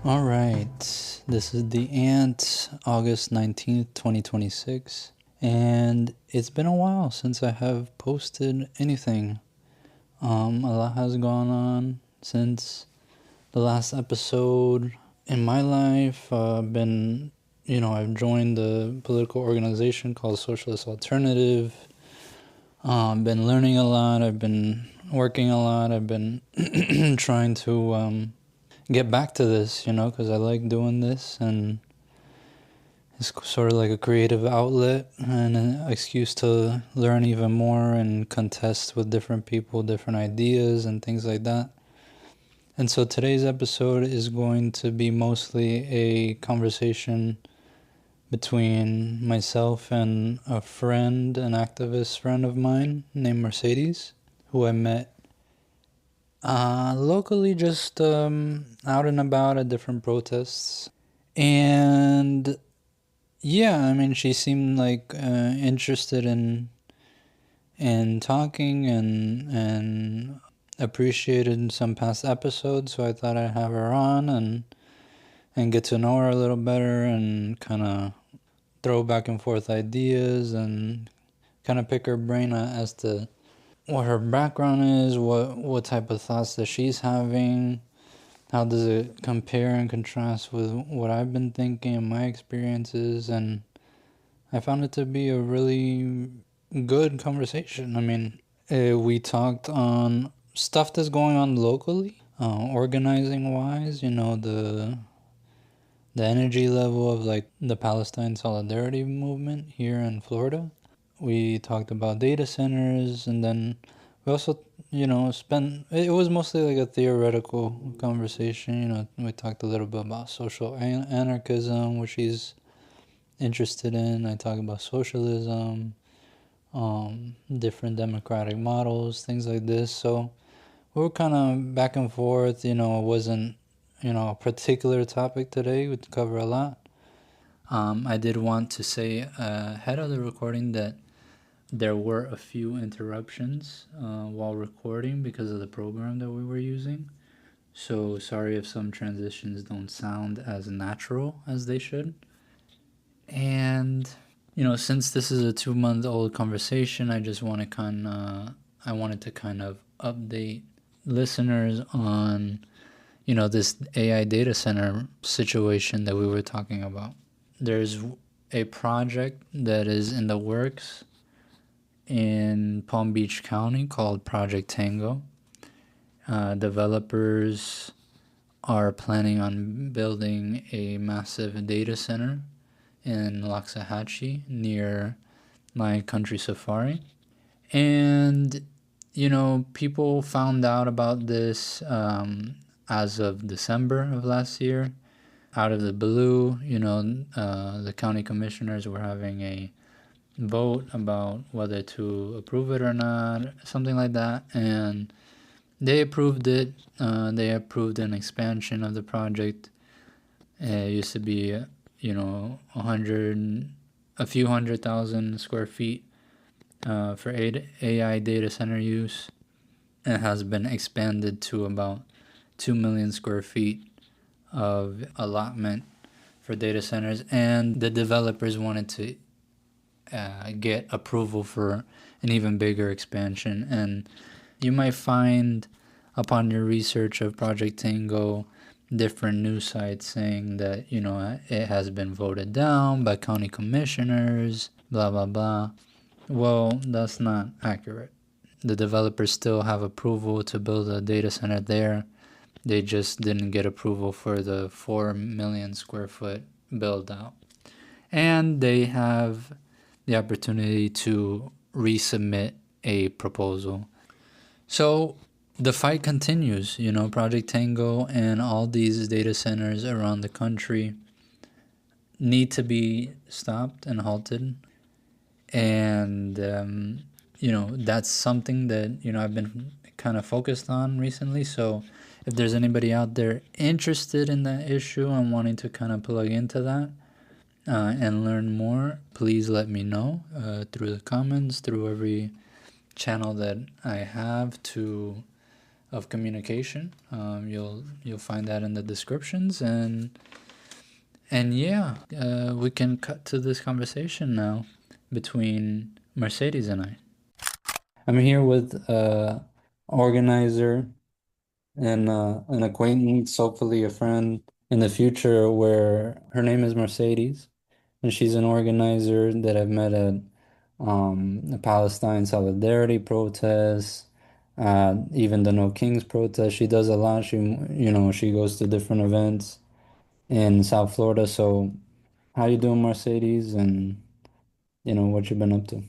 All right, this is the Ant, August 19th, 2026, and it's been a while since I have posted anything. A lot has gone on since the last episode in my life. I've joined the political organization called Socialist Alternative. I've been learning a lot, I've been working a lot, I've been trying to get back to this, because I like doing this, and it's sort of like a creative outlet and an excuse to learn even more and contest with different people, different ideas, and things like that. And so today's episode is going to be mostly a conversation between myself and a friend, an activist friend of mine named Mercedes, who I met locally, just out and about at different protests. And yeah, I mean, she seemed like interested in talking and appreciated some past episodes, so I thought I'd have her on and get to know her a little better and kind of throw back and forth ideas and kind of pick her brain as to what her background is, what type of thoughts that she's having, how does it compare and contrast with what I've been thinking and my experiences. And I found it to be a really good conversation. I mean, we talked on stuff that's going on locally, organizing wise, the energy level of like the Palestine Solidarity Movement here in Florida. We talked about data centers, and then we also, it was mostly like a theoretical conversation. We talked a little bit about social anarchism, which he's interested in. I talked about socialism, different democratic models, things like this. So we were kind of back and forth. It wasn't, a particular topic today. We'd cover a lot. I did want to say ahead of the recording that there were a few interruptions while recording because of the program that we were using. So sorry if some transitions don't sound as natural as they should. And since this is a 2-month-old conversation, I wanted to kind of update listeners on this AI data center situation that we were talking about. There's a project that is in the works in Palm Beach County called Project Tango. Developers are planning on building a massive data center in Loxahatchee near my country safari. And, people found out about this as of December of last year. Out of the blue, the county commissioners were having a vote about whether to approve it or not, something like that, and they approved it. They approved an expansion of the project. It used to be, a few 100,000 square feet for AI data center use. It has been expanded to about 2 million square feet of allotment for data centers, and the developers wanted to get approval for an even bigger expansion. And you might find upon your research of Project Tango different news sites saying that it has been voted down by county commissioners, blah blah blah. Well, that's not accurate. The developers still have approval to build a data center there. They just didn't get approval for the 4 million square foot build out. And they have the opportunity to resubmit a proposal. So the fight continues. Project Tango and all these data centers around the country need to be stopped and halted. And, that's something that, I've been kind of focused on recently. So if there's anybody out there interested in that issue and wanting to kind of plug into that and learn more, please let me know through the comments, through every channel that I have to of communication. You'll find that in the descriptions, and yeah, we can cut to this conversation now between Mercedes and I. I'm here with organizer and an acquaintance, hopefully a friend in the future, where her name is Mercedes, and she's an organizer that I've met at the Palestine Solidarity protest, even the No Kings protest. She does a lot. She goes to different events in South Florida. So, how you doing, Mercedes? And what you been up to?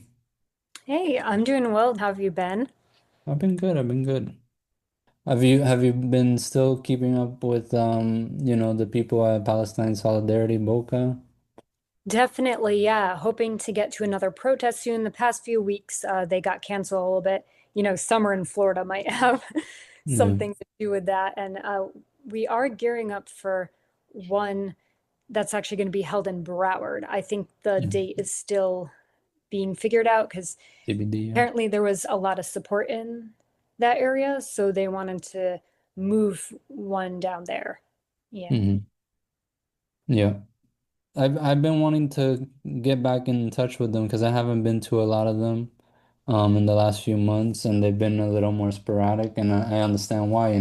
Hey, I'm doing well. How have you been? I've been good. I've been good. Have you been still keeping up with the people at Palestine Solidarity Boca? Definitely, yeah. Hoping to get to another protest soon. The past few weeks, they got canceled a little bit. Summer in Florida might have Yeah. something to do with that. And we are gearing up for one that's actually going to be held in Broward. I think the Yeah. date is still being figured out because CBD, yeah. apparently there was a lot of support in that area, so they wanted to move one down there. Yeah. Hmm. Yeah. I've been wanting to get back in touch with them because I haven't been to a lot of them in the last few months, and they've been a little more sporadic, and I understand why,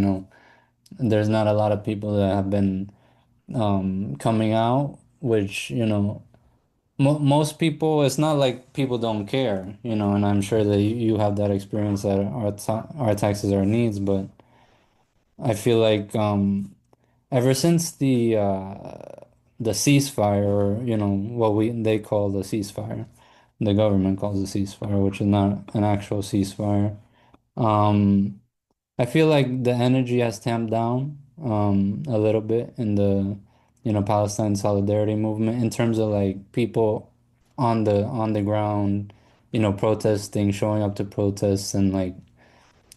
there's not a lot of people that have been coming out, which, mo most people, it's not like people don't care, and I'm sure that you have that experience that our taxes are needs, but I feel like ever since the ceasefire, or what we they call the ceasefire, the government calls the ceasefire, which is not an actual ceasefire. Um, I feel like the energy has tamped down a little bit in the Palestine Solidarity Movement in terms of like people on the ground, protesting, showing up to protests and like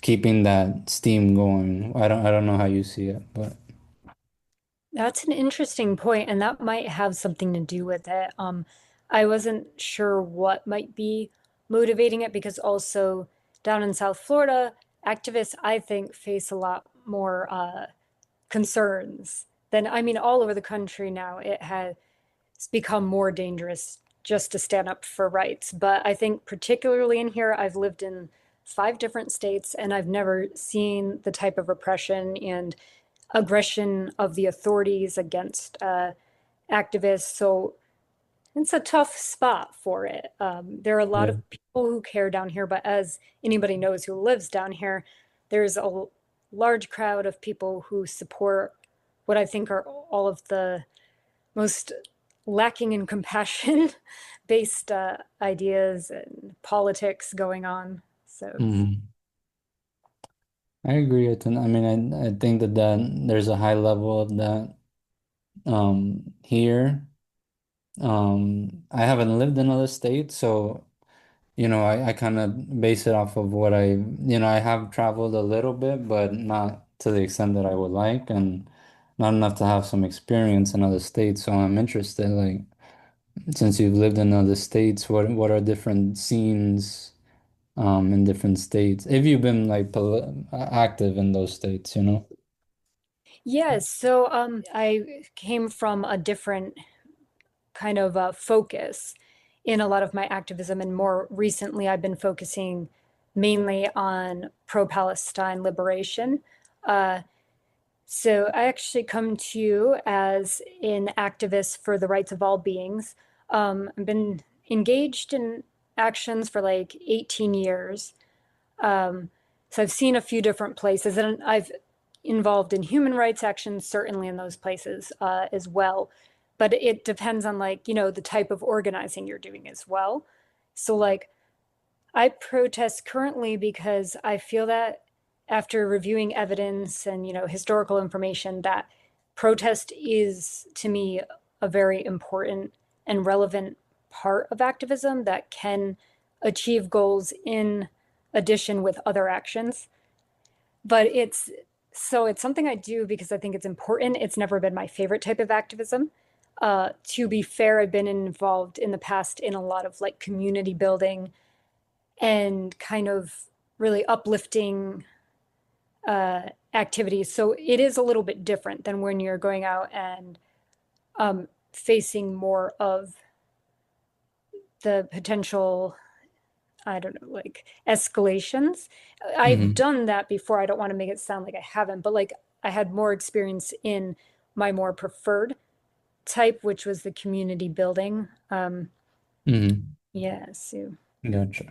keeping that steam going. I don't know how you see it, but That's an interesting point, and that might have something to do with it. I wasn't sure what might be motivating it because also down in South Florida, activists, I think, face a lot more concerns than, I mean, all over the country now. It has become more dangerous just to stand up for rights. But I think particularly in here, I've lived in 5 different states and I've never seen the type of repression and aggression of the authorities against activists. So it's a tough spot for it. There are a lot yeah. of people who care down here, but as anybody knows who lives down here, there's a large crowd of people who support what I think are all of the most lacking in compassion based ideas and politics going on. So Mhm. I agree. I mean, I think that there's a high level of that here. I haven't lived in other states, so I kind of base it off of what I have traveled a little bit, but not to the extent that I would like, and not enough to have some experience in other states. So I'm interested, like, since you've lived in other states, what are different scenes in different states? If you've been like pol active in those states, yes, so I came from a different kind of focus in a lot of my activism. And more recently, I've been focusing mainly on pro-Palestine liberation. Uh, so I actually come to you as an activist for the rights of all beings. I've been engaged in actions for like 18 years. Um, so I've seen a few different places, and I've involved in human rights actions, certainly in those places as well. But it depends on the type of organizing you're doing as well. So like I protest currently because I feel that after reviewing evidence and, historical information, that protest is to me a very important and relevant part of activism that can achieve goals in addition with other actions. But it's something I do because I think it's important. It's never been my favorite type of activism. To be fair, I've been involved in the past in a lot of like community building and kind of really uplifting activities. So it is a little bit different than when you're going out and facing more of the potential, I don't know, like escalations. I've Mm-hmm. done that before. I don't want to make it sound like I haven't, but like I had more experience in my more preferred type, which was the community building. Mm-hmm. Yeah, so Gotcha.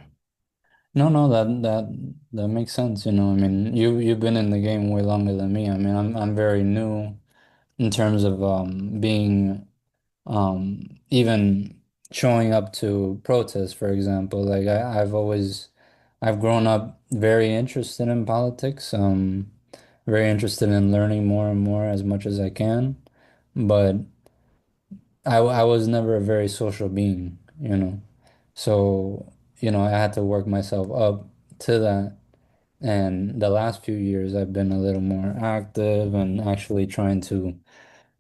No, no, that makes sense, you know. I mean, you've been in the game way longer than me. I mean, I'm very new in terms of being even showing up to protests, for example. Like I've grown up very interested in politics, very interested in learning more and more as much as I can. But I was never a very social being, you know. So, you know, I had to work myself up to that. And the last few years, I've been a little more active and actually trying to,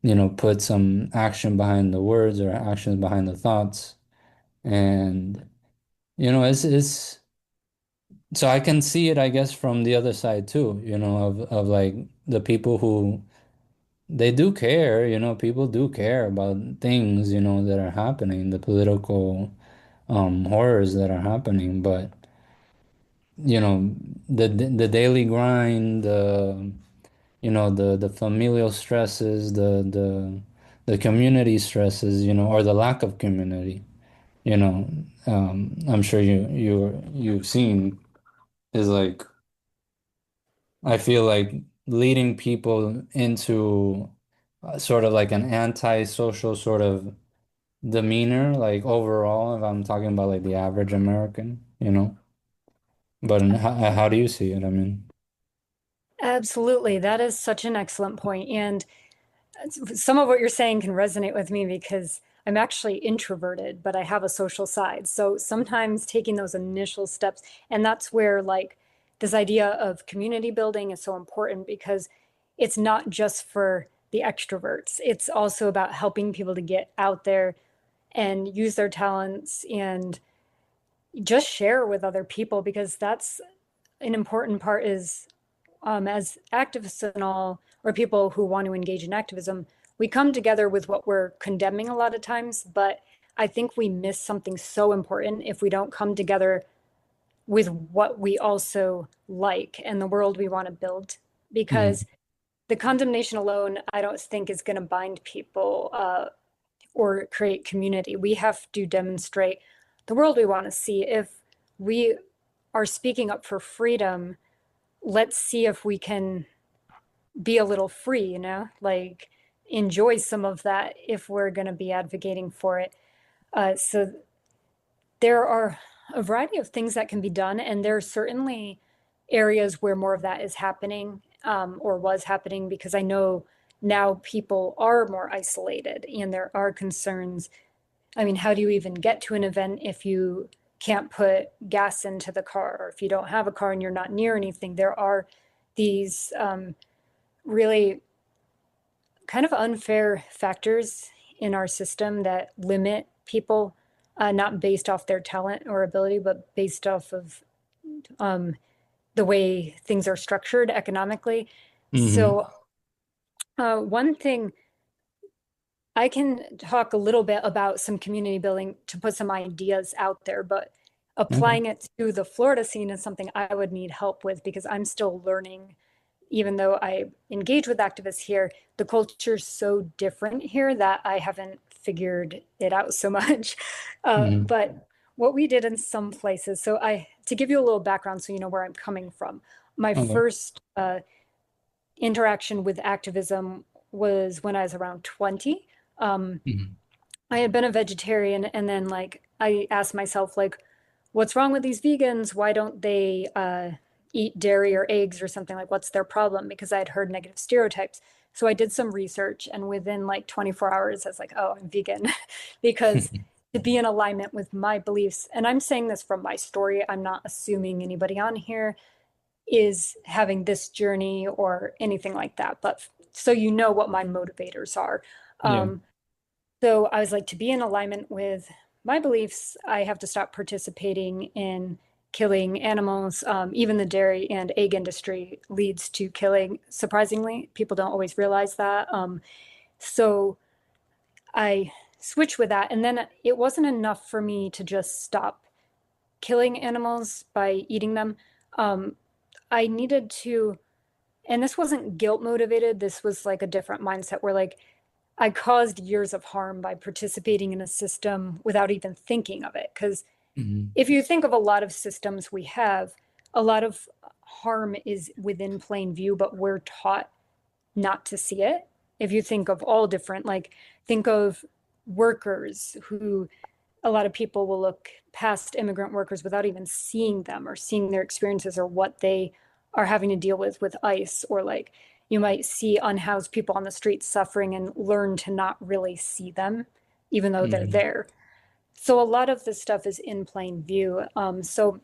you know, put some action behind the words or actions behind the thoughts. And, you know, it's so I can see it, I guess, from the other side too, you know, of like the people who they do care, you know, people do care about things, you know, that are happening, the political horrors that are happening, but you know, the daily grind, you know, the familial stresses, the community stresses, you know, or the lack of community, you know, I'm sure you've seen is like I feel like leading people into sort of like an anti-social sort of demeanor, like overall, if I'm talking about like the average American, you know. But how do you see it? I mean, absolutely. That is such an excellent point. And some of what you're saying can resonate with me because I'm actually introverted, but I have a social side. So sometimes taking those initial steps, and that's where like this idea of community building is so important because it's not just for the extroverts. It's also about helping people to get out there and use their talents and just share with other people because that's an important part is as activists and all, or people who want to engage in activism, we come together with what we're condemning a lot of times, but I think we miss something so important if we don't come together with what we also like and the world we want to build. mm-hmm, Because the condemnation alone, I don't think is going to bind people or create community. We have to demonstrate the world we want to see. If we are speaking up for freedom, let's see if we can be a little free, you know, like enjoy some of that if we're going to be advocating for it. So there are a variety of things that can be done, and there are certainly areas where more of that is happening or was happening because I know now people are more isolated and there are concerns. I mean, how do you even get to an event if you can't put gas into the car or if you don't have a car and you're not near anything? There are these really kind of unfair factors in our system that limit people, not based off their talent or ability, but based off of um, the way things are structured economically. mm-hmm. So, one thing I can talk a little bit about some community building to put some ideas out there, but Okay. applying it to the Florida scene is something I would need help with because I'm still learning. Even though I engage with activists here, the culture's so different here that I haven't figured it out so much. Mm-hmm. But what we did in some places, so to give you a little background so you know where I'm coming from, my Okay. first interaction with activism was when I was around 20. Um, Mm-hmm. I had been a vegetarian and then like I asked myself like what's wrong with these vegans? Why don't they eat dairy or eggs or something like what's their problem? Because I had heard negative stereotypes. So I did some research and within like 24 hours I was like, "Oh, I'm vegan." Because to be in alignment with my beliefs, and I'm saying this from my story, I'm not assuming anybody on here is having this journey or anything like that, but so you know what my motivators are. Yeah. Um, so I was like, to be in alignment with my beliefs, I have to stop participating in killing animals. Even the dairy and egg industry leads to killing, surprisingly. People don't always realize that. So I switched with that. And then it wasn't enough for me to just stop killing animals by eating them. I needed to, and this wasn't guilt motivated, this was like a different mindset where like I caused years of harm by participating in a system without even thinking of it. Because Mm-hmm. if you think of a lot of systems we have, a lot of harm is within plain view, but we're taught not to see it. If you think of all different, like think of workers who a lot of people will look past immigrant workers without even seeing them or seeing their experiences or what they are having to deal with ICE, or like you might see unhoused people on the streets suffering and learn to not really see them, even though they're Mm-hmm. there. So a lot of this stuff is in plain view. So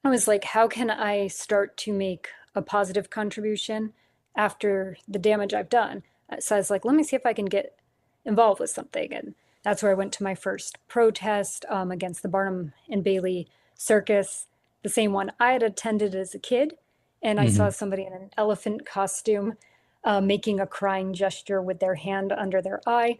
I was like, how can I start to make a positive contribution after the damage I've done? So I was like, let me see if I can get involved with something. And that's where I went to my first protest against the Barnum and Bailey circus, the same one I had attended as a kid. And I saw Mm-hmm. somebody in an elephant costume making a crying gesture with their hand under their eye.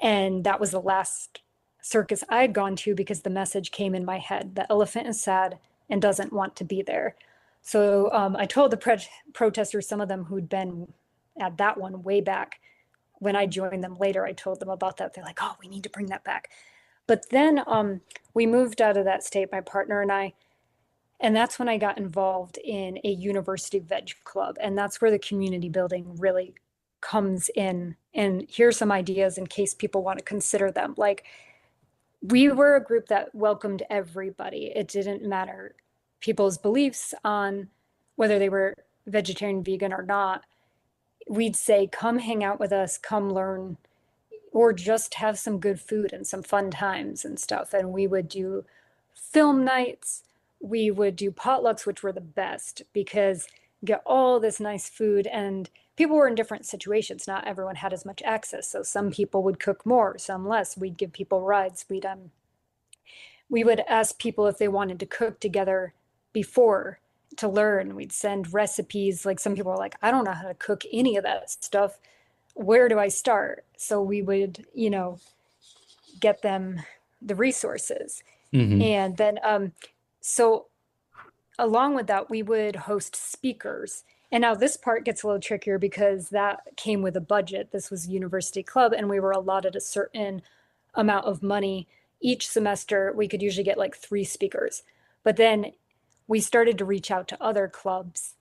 And that was the last circus I had gone to because the message came in my head. The elephant is sad and doesn't want to be there. So I told the protesters, some of them who'd been at that one way back, when I joined them later, I told them about that. They're like, oh, we need to bring that back. But then we moved out of that state, my partner and I, and that's when I got involved in a university veg club. And that's where the community building really comes in. And here's some ideas in case people want to consider them. Like, we were a group that welcomed everybody. It didn't matter people's beliefs on whether they were vegetarian, vegan, or not. We'd say, come hang out with us, come learn, or just have some good food and some fun times and stuff. And we would do film nights. We would do potlucks, which were the best because get all this nice food, and people were in different situations. Not everyone had as much access. So some people would cook more, some less. We'd give people rides. We would ask people if they wanted to cook together before to learn. We'd send recipes. Like some people were like, I don't know how to cook any of that stuff. Where do I start? So we would, get them the resources. Mm-hmm. And then, so along with that, we would host speakers. And now this part gets a little trickier because that came with a budget. This was a university club, and we were allotted a certain amount of money each semester. We could usually get like 3 speakers. But then we started to reach out to other clubs,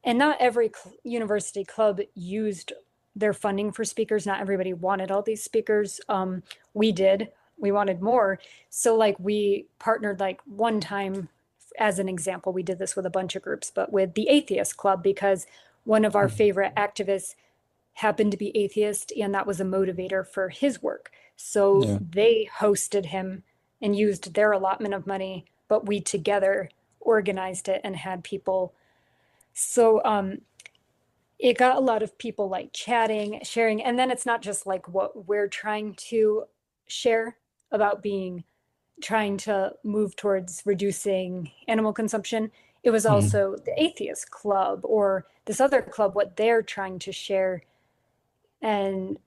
and not every university club used their funding for speakers. Not everybody wanted all these speakers. We did. We wanted more. So like we partnered like one time, as an example, we did this with a bunch of groups, but with the Atheist Club because one of our favorite activists happened to be atheist, and that was a motivator for his work. So Yeah. they hosted him and used their allotment of money, but we together organized it and had people. So it got a lot of people like chatting, sharing, and then it's not just like what we're trying to share about being trying to move towards reducing animal consumption. It was Mm-hmm. also the atheist club or this other club, what they're trying to share. And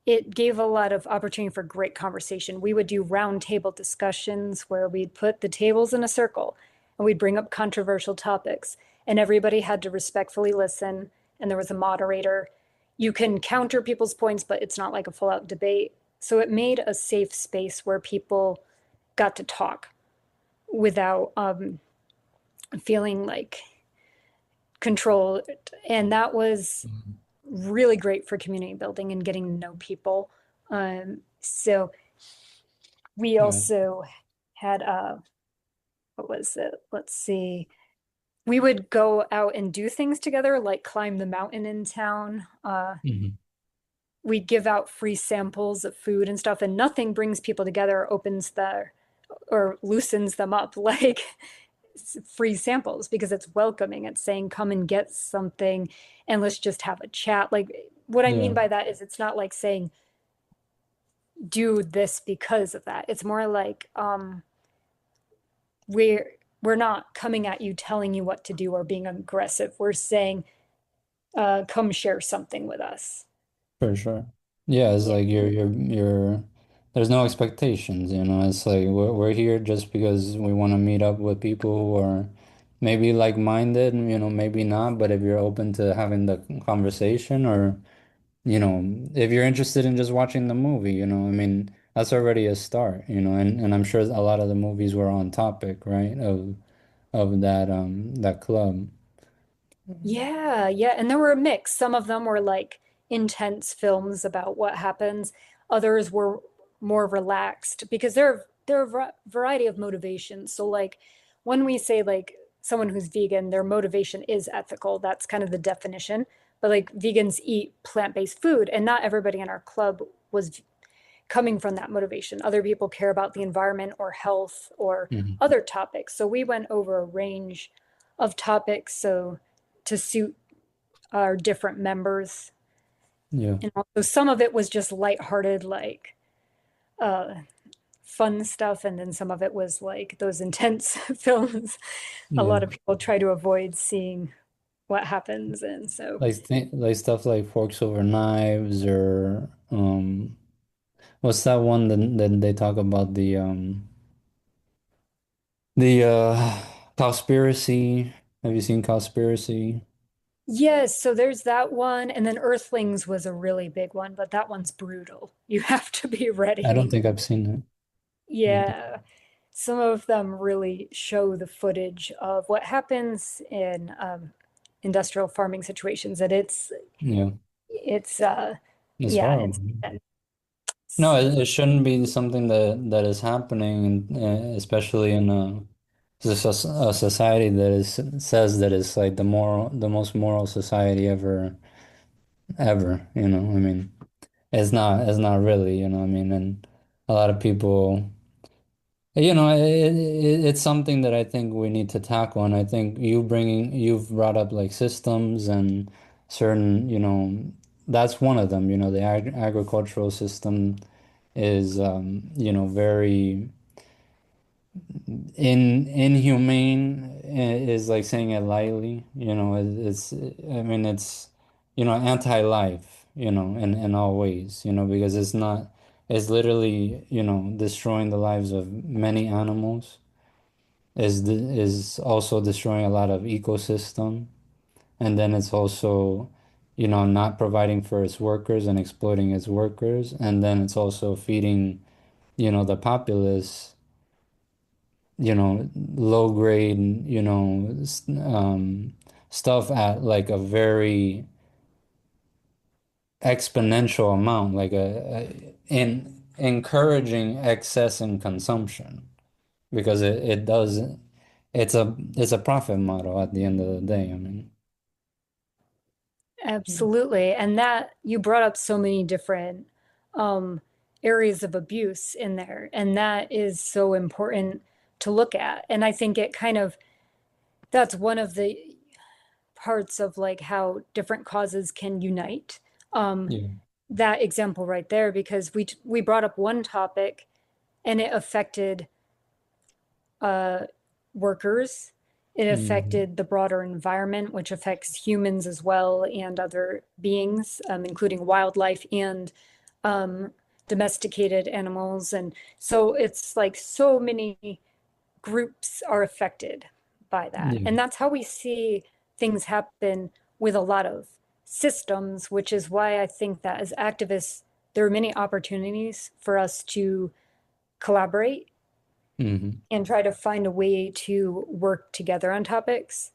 it gave a lot of opportunity for great conversation. We would do roundtable discussions where we'd put the tables in a circle and we'd bring up controversial topics, and everybody had to respectfully listen. And there was a moderator. You can counter people's points, but it's not like a full out debate. So it made a safe space where people got to talk without feeling like controlled. And that was really great for community building and getting to know people. So we Yeah. also had what was it? Let's see. We would go out and do things together, like climb the mountain in town. Mm-hmm. We'd give out free samples of food and stuff, and nothing brings people together or opens the or loosens them up like free samples, because it's welcoming. It's saying, come and get something and let's just have a chat. Like, what I mean Yeah. by that is it's not like saying, do this because of that. It's more like, we're we're not coming at you telling you what to do or being aggressive. We're saying, come share something with us. For sure. Yeah, it's Yeah. like there's no expectations, you know. It's like we're here just because we want to meet up with people who are maybe like-minded, you know, maybe not, but if you're open to having the conversation or, you know, if you're interested in just watching the movie, you know, I mean, that's already a start, you know, and I'm sure a lot of the movies were on topic, right, of that club. Yeah, yeah. And there were a mix. Some of them were like intense films about what happens. Others were more relaxed because there are a variety of motivations. So like when we say like someone who's vegan, their motivation is ethical. That's kind of the definition. But like vegans eat plant-based food, and not everybody in our club was coming from that motivation. Other people care about the environment or health or Mhm. other topics. So we went over a range of topics so to suit our different members. Yeah. And also some of it was just lighthearted, like uh, fun stuff, and then some of it was like those intense films. A Yeah. lot of people try to avoid seeing what happens, and so Like stuff like Forks Over Knives or what's that one that they talk about the Cowspiracy. Have you seen Cowspiracy? yes, so there's that one, and then Earthlings was a really big one, but that one's brutal. You have to be I don't ready. think I've seen it. Maybe. Yeah, some of them really show the footage of what happens in industrial farming situations, and Yeah, it's it's yeah, horrible. No, it's it shouldn't be something that is happening, especially in a society that is says that it's like the most moral society ever. You know, I mean. It's not really, you know, what I mean, and a lot of people, you know, it's something that I think we need to tackle, and I think you've brought up like systems and certain, you know, that's one of them, you know, the agricultural system is, you know, very inhumane is like saying it lightly, you know, I mean, it's, you know, anti-life, you know, in all ways, you know, because it's literally, you know, destroying the lives of many animals, is also destroying a lot of ecosystem, and then it's also, you know, not providing for its workers and exploiting its workers, and then it's also feeding, you know, the populace, you know, low grade, you know, stuff at like a very exponential amount, like in encouraging excess in consumption because it does it's a profit model at the end of the day. I mean, absolutely. And that you brought up so many different um, areas of abuse in there, and that is so important to look at. And I think it kind of that's one of the parts of like how different causes can unite. Um, yeah. that example right there, because we brought up one topic and it affected uh, workers. It Hmm. affected the broader environment, which affects humans as well and other beings, including wildlife and um, domesticated animals. And so it's like so many groups are affected by that. Yeah. And that's how we see things happen with a lot of systems, which is why I think that as activists, there are many opportunities for us to collaborate Hmm. and try to find a way to work together on topics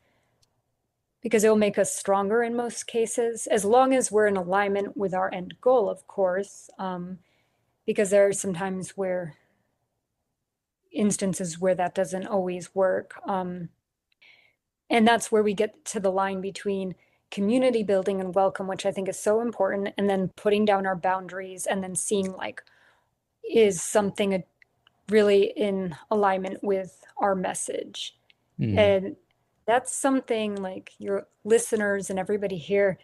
because it will make us stronger in most cases, as long as we're in alignment with our end goal, of course. Because there are some times where instances where that doesn't always work. And that's where we get to the line between community building and welcome, which I think is so important, and then putting down our boundaries and then seeing like, is something really in alignment with our message? Hmm. And that's something like your listeners and everybody here,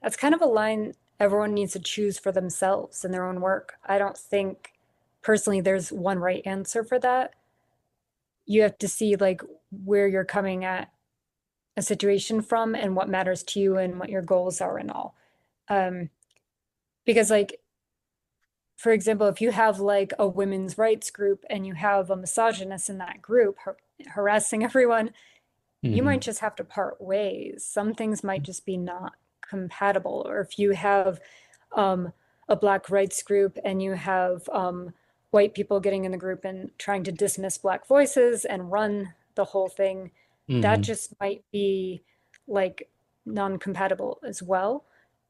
that's kind of a line everyone needs to choose for themselves in their own work. I don't think personally there's one right answer for that. You have to see like where you're coming at a situation from and what matters to you and what your goals are and all. Um, because like, for example, if you have like a women's rights group and you have a misogynist in that group harassing everyone, you might Hmm. just have to part ways. Some things might just be not compatible. Or if you have um, a Black rights group and you have white people getting in the group and trying to dismiss Black voices and run the whole thing, that Hmm. just might be like non-compatible as well.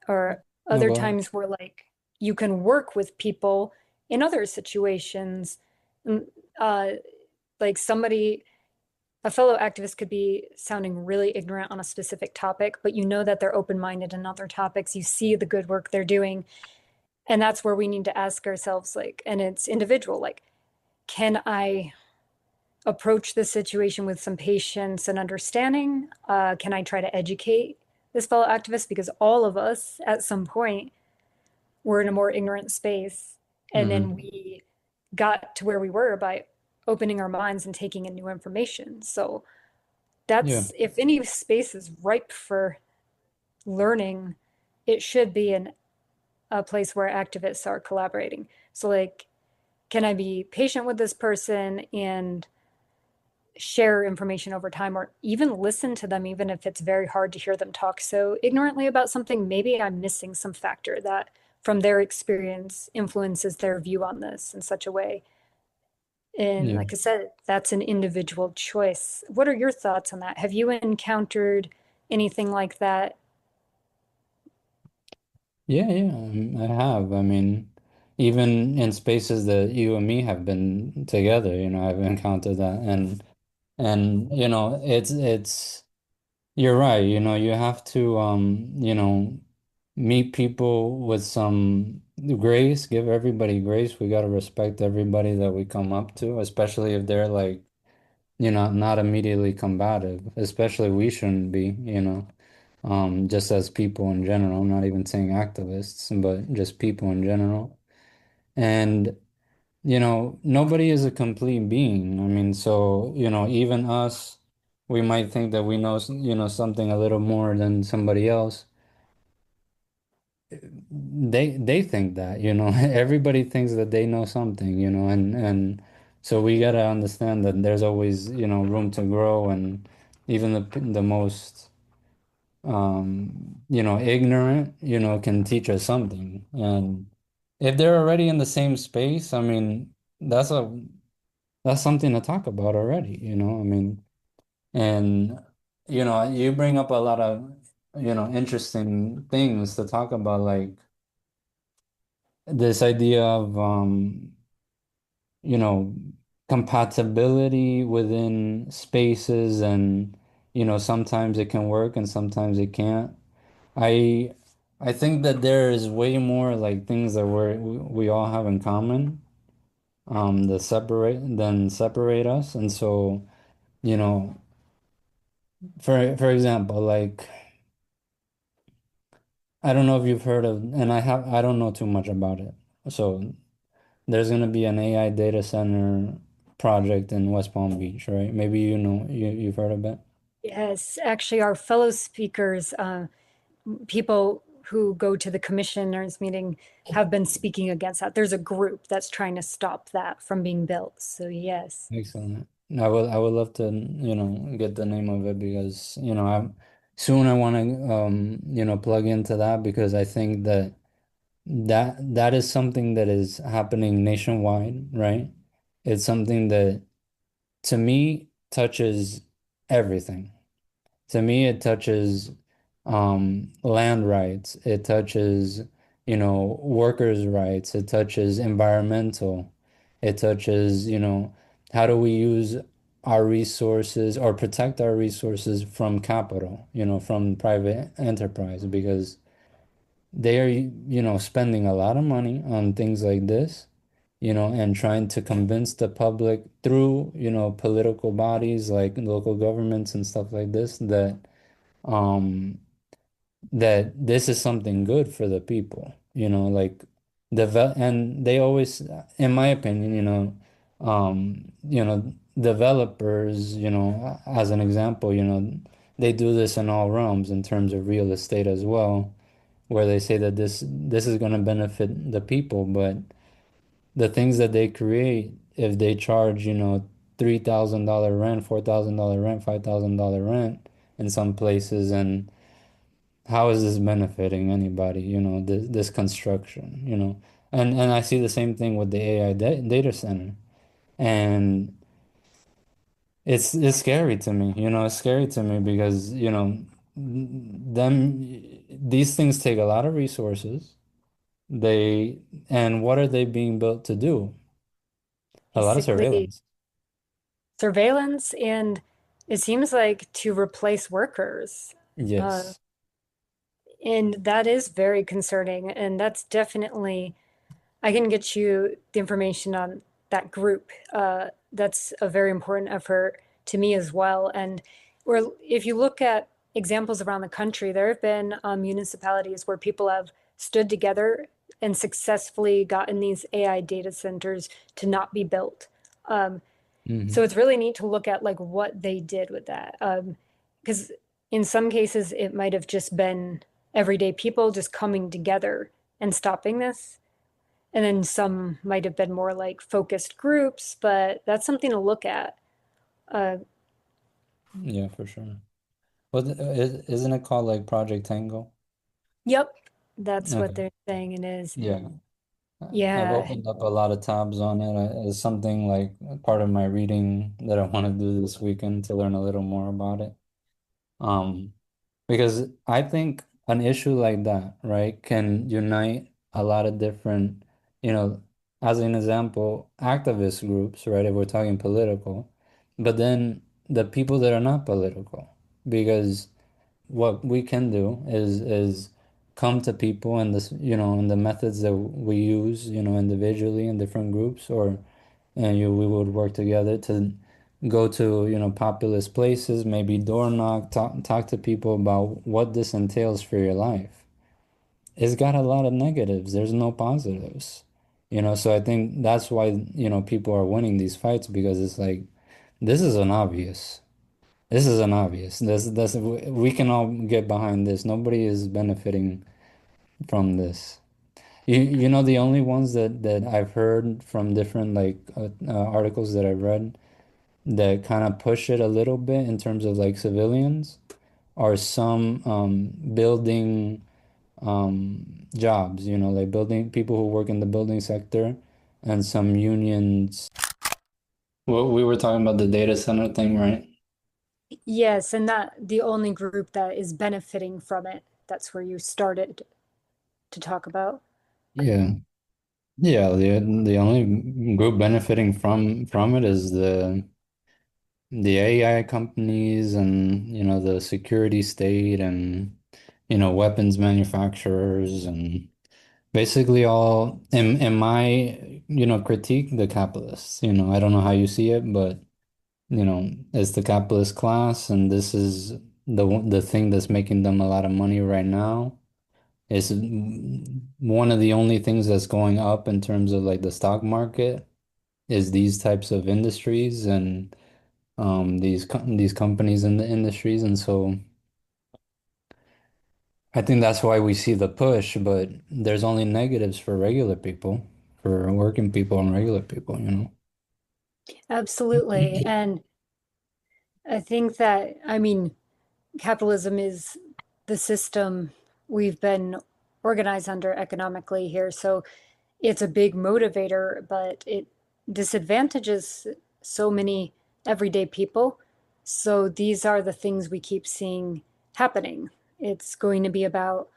Or other Okay. times where like you can work with people in other situations. And, uh, like somebody a fellow activist could be sounding really ignorant on a specific topic, but you know that they're open-minded in other topics. You see the good work they're doing. And that's where we need to ask ourselves, like, and it's individual, like, can I approach this situation with some patience and understanding? Can I try to educate this fellow activist? Because all of us at some point were in a more ignorant space. And then Hmm. we got to where we were by opening our minds and taking in new information. So Yeah. that's if any space is ripe for learning, it should be in a place where activists are collaborating. So like, can I be patient with this person and share information over time or even listen to them, even if it's very hard to hear them talk so ignorantly about something? Maybe I'm missing some factor that from their experience influences their view on this in such a way. And Yeah. like I said, that's an individual choice. What are your thoughts on that? Have you encountered anything like that? Yeah, yeah, I have. I mean, even in spaces that you and me have been together, I've encountered that, and it's you're right. You have to meet people with some grace, give everybody grace. We got to respect everybody that we come up to, especially if they're like, not immediately combative. Especially we shouldn't be, just as people in general, I'm not even saying activists, but just people in general. And, nobody is a complete being. I mean, so, even us, we might think that we know, something a little more than somebody else. They think that, everybody thinks that they know something, and so we gotta understand that there's always, room to grow, and even the most ignorant, can teach us something. And if they're already in the same space, I mean, that's something to talk about already, I mean, and you bring up a lot of, interesting things to talk about, like this idea of you know, compatibility within spaces, and sometimes it can work and sometimes it can't. I I think that there is way more like things that we all have in common, that separate us. And so, you know, for example, like I don't know if you've heard of, and I don't know too much about it. So there's gonna be an AI data center project in West Palm Beach, right? Maybe you've heard of it. Yes, actually, our fellow speakers, people who go to the commissioners meeting, have been speaking against that. There's a group that's trying to stop that from being built. So yes. Excellent. I would love to, get the name of it, because, I want to plug into that, because I think that is something that is happening nationwide, right? It's something that to me touches everything. To me, it touches land rights. It touches, workers' rights. It touches environmental. It touches, how do we use our resources or protect our resources from capital, from private enterprise, because they are, spending a lot of money on things like this, and trying to convince the public through, political bodies like local governments and stuff like this, um that this is something good for the people, like and they always, in my opinion, Developers, as an example, they do this in all realms in terms of real estate as well, where they say that this is going to benefit the people, but the things that they create, if they charge, $3,000 rent, $4,000 rent, $5,000 rent in some places, and how is this benefiting anybody, this construction, and I see the same thing with the AI data center. And it's scary to me, it's scary to me because, these things take a lot of resources. And what are they being built to do? A lot of Basically, surveillance. surveillance, and it seems like to replace workers. Uh, Yes. and that is very concerning. And that's definitely, I can get you the information on that group. That's a very important effort to me as well. And where if you look at examples around the country, there have been municipalities where people have stood together and successfully gotten these AI data centers to not be built. Um, so Hmm. it's really neat to look at like what they did with that. Because in some cases, it might have just been everyday people just coming together and stopping this. And then some might have been more like focused groups, but that's something to look at. Uh, Yeah, for sure. Well, isn't it called like Project Tango? yep, that's what Okay. they're saying it is. Yeah. I've Yeah, opened up a lot of tabs on it. It's something like part of my reading that I want to do this weekend to learn a little more about it. Um, because I think an issue like that, right, can unite a lot of different, you know, as an example, activist groups, right, if we're talking political, but then the people that are not political, because what we can do is come to people and this, and the methods that we use, individually in different groups, or and we would work together to go to, populous places, maybe door knock, talk to people about what this entails for your life. It's got a lot of negatives. There's no positives. So I think that's why, people are winning these fights because it's like this is an obvious. This is an obvious. This we can all get behind this. Nobody is benefiting from this. The only ones that I've heard from different like articles that I've read that kind of push it a little bit in terms of like civilians are some building jobs, like building people who work in the building sector and some unions. Well, we were talking about the data center thing, right? yes, and that the only group that is benefiting from it, that's where you started to talk about. Yeah. Yeah, the only group benefiting from it is the AI companies and the security state and weapons manufacturers and basically all in my critique the capitalists. I don't know how you see it, but it's the capitalist class, and this is the thing that's making them a lot of money right now. It's one of the only things that's going up in terms of like the stock market is these types of industries and these companies in the industries, and so I think that's why we see the push, but there's only negatives for regular people, for working people and regular people. Absolutely. And I think that, I mean, capitalism is the system we've been organized under economically here. So it's a big motivator, but it disadvantages so many everyday people. So these are the things we keep seeing happening. It's going to be about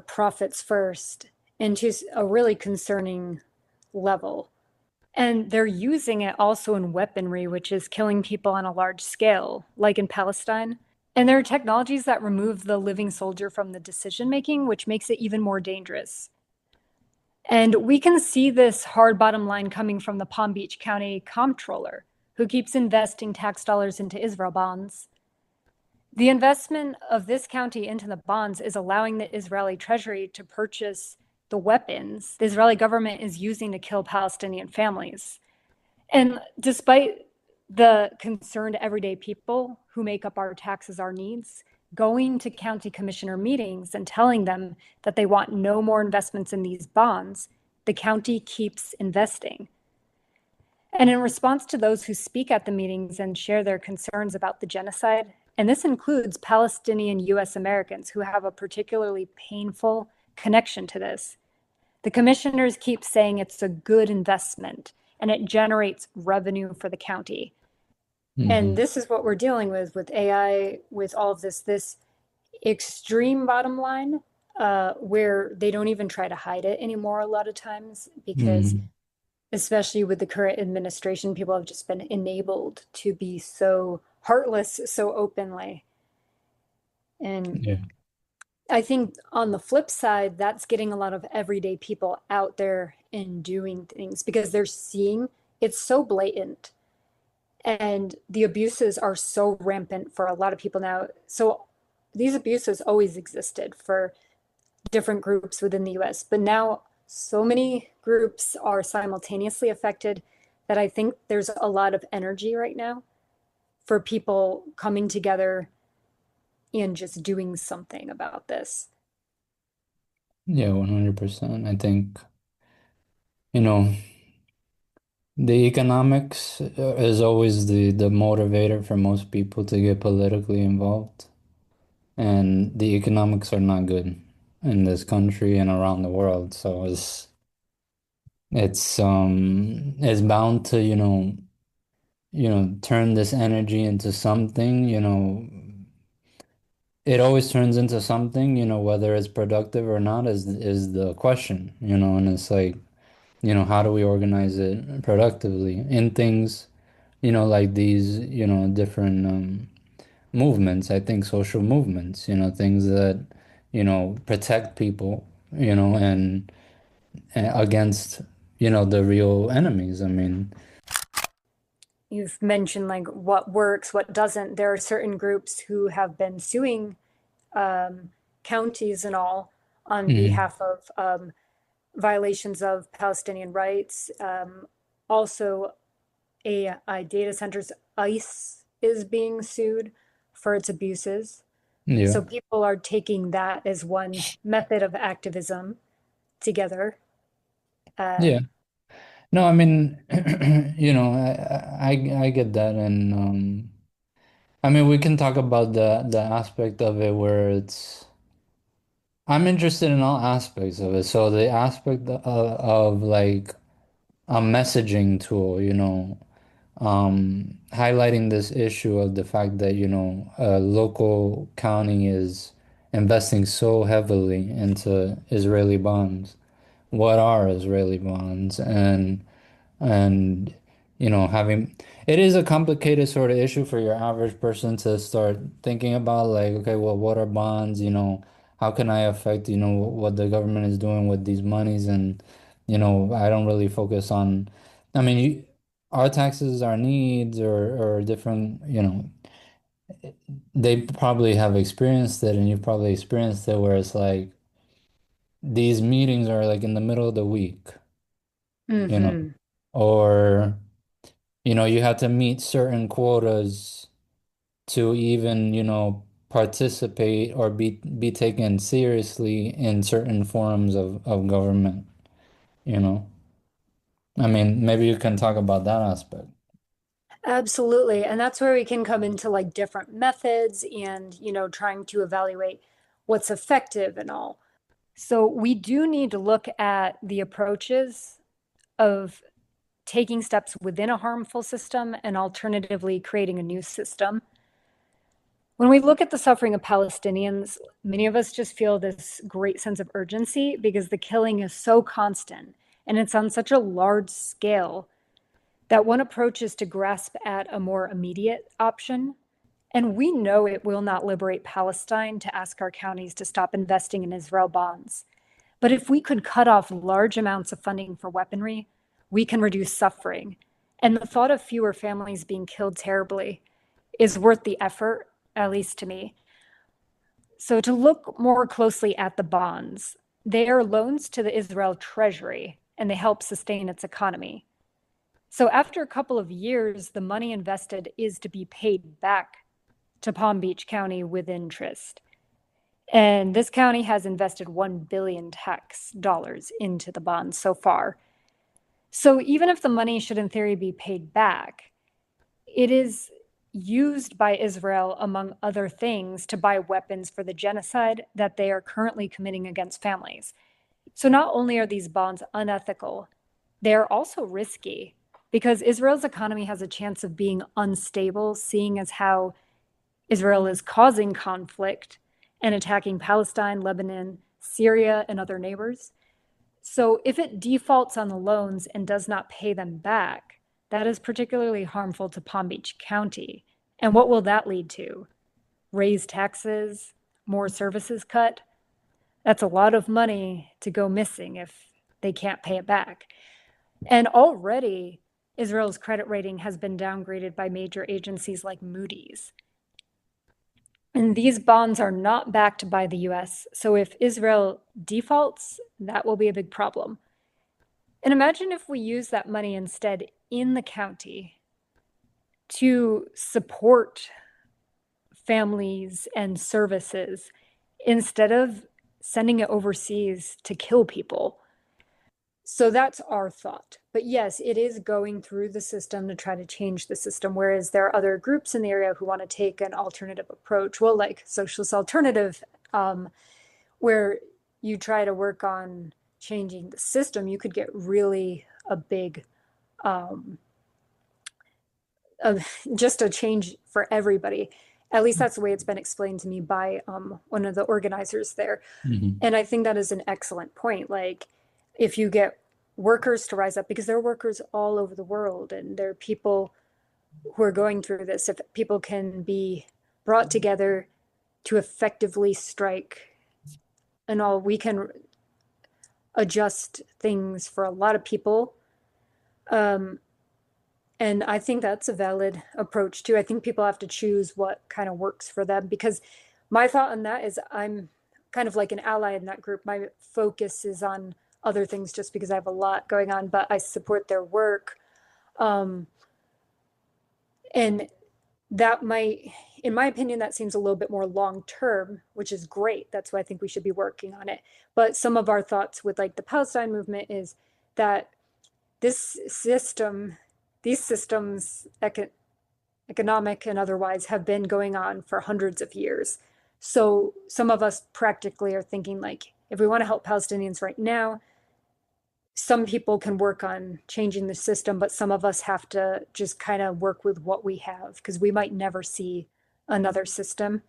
profits first and to a really concerning level. And they're using it also in weaponry, which is killing people on a large scale, like in Palestine. And there are technologies that remove the living soldier from the decision making, which makes it even more dangerous. And we can see this hard bottom line coming from the Palm Beach County comptroller, who keeps investing tax dollars into Israel bonds. The investment of this county into the bonds is allowing the Israeli treasury to purchase the weapons the Israeli government is using to kill Palestinian families. And despite the concerned everyday people who make up our taxes, our needs, going to county commissioner meetings and telling them that they want no more investments in these bonds, the county keeps investing. And in response to those who speak at the meetings and share their concerns about the genocide, and this includes Palestinian US Americans who have a particularly painful connection to this, the commissioners keep saying it's a good investment and it generates revenue for the county. And Hmm. this is what we're dealing with AI, with all of this extreme bottom line, where they don't even try to hide it anymore a lot of times, because Hmm. especially with the current administration, people have just been enabled to be so heartless so openly. And Yeah. I think on the flip side, that's getting a lot of everyday people out there and doing things because they're seeing it's so blatant and the abuses are so rampant for a lot of people now. So these abuses always existed for different groups within the US, but now so many groups are simultaneously affected that I think there's a lot of energy right now for people coming together and just doing something about this. Yeah, 100%. I think, you know, the economics is always the motivator for most people to get politically involved. And the economics are not good in this country and around the world. So it's bound to, turn this energy into something, it always turns into something, whether it's productive or not is the question, and it's like, how do we organize it productively in things, like these, different movements, I think social movements, things that, protect people, and against, the real enemies. I mean, You've mentioned like what works, what doesn't. There are certain groups who have been suing um, counties and all on mhm. behalf of violations of Palestinian rights. Also, AI data centers, ICE is being sued for its abuses. Yeah. So people are taking that as one method of activism together. Uh, Yeah. No, I mean, I get that, and I mean, we can talk about the aspect of it where I'm interested in all aspects of it. So the aspect of like a messaging tool, highlighting this issue of the fact that, a local county is investing so heavily into Israeli bonds. What are Israeli bonds? And having it is a complicated sort of issue for your average person to start thinking about, like, okay, well, what are bonds? How can I affect, what the government is doing with these monies? And I don't really focus on, I mean, our taxes, our needs, or different, they probably have experienced it, and you've probably experienced it, where it's like these meetings are like in the middle of the week, you know, mhm. or you have to meet certain quotas to even, participate or be taken seriously in certain forms of government, you know. I mean, maybe you can talk about that aspect. Absolutely. And that's where we can come into like different methods and, trying to evaluate what's effective and all. So we do need to look at the approaches of taking steps within a harmful system and alternatively creating a new system. When we look at the suffering of Palestinians, many of us just feel this great sense of urgency because the killing is so constant and it's on such a large scale that one approach is to grasp at a more immediate option. And we know it will not liberate Palestine to ask our counties to stop investing in Israel bonds. But if we could cut off large amounts of funding for weaponry, we can reduce suffering. And the thought of fewer families being killed terribly is worth the effort, at least to me. So, to look more closely at the bonds, they are loans to the Israel Treasury and they help sustain its economy. So after a couple of years, the money invested is to be paid back to Palm Beach County with interest. And this county has invested 1 billion tax dollars into the bonds so far. So even if the money should in theory be paid back, it is used by Israel, among other things, to buy weapons for the genocide that they are currently committing against families. So not only are these bonds unethical, they are also risky because Israel's economy has a chance of being unstable, seeing as how Israel is causing conflict and attacking Palestine, Lebanon, Syria, and other neighbors. So if it defaults on the loans and does not pay them back, that is particularly harmful to Palm Beach County. And what will that lead to? Raised taxes, more services cut? That's a lot of money to go missing if they can't pay it back. And already, Israel's credit rating has been downgraded by major agencies like Moody's. And these bonds are not backed by the US. So if Israel defaults, that will be a big problem. And imagine if we use that money instead in the county to support families and services instead of sending it overseas to kill people. So that's our thought. But yes, it is going through the system to try to change the system, whereas there are other groups in the area who want to take an alternative approach. Well, like Socialist Alternative, where you try to work on changing the system, you could get really a big, just a change for everybody. At least that's the way it's been explained to me by one of the organizers there. Mhm. And I think that is an excellent point. Like, if you get workers to rise up, because there are workers all over the world and there are people who are going through this, if people can be brought together to effectively strike and all, we can adjust things for a lot of people. And I think that's a valid approach too. I think people have to choose what kind of works for them, because my thought on that is I'm kind of like an ally in that group. My focus is on other things just because I have a lot going on, but I support their work. And that might, in my opinion, that seems a little bit more long term, which is great. That's why I think we should be working on it. But some of our thoughts with like the Palestine movement is that this system, these systems, economic and otherwise, have been going on for hundreds of years. So some of us practically are thinking like, if we want to help Palestinians right now, some people can work on changing the system, but some of us have to just kind of work with what we have because we might never see another system.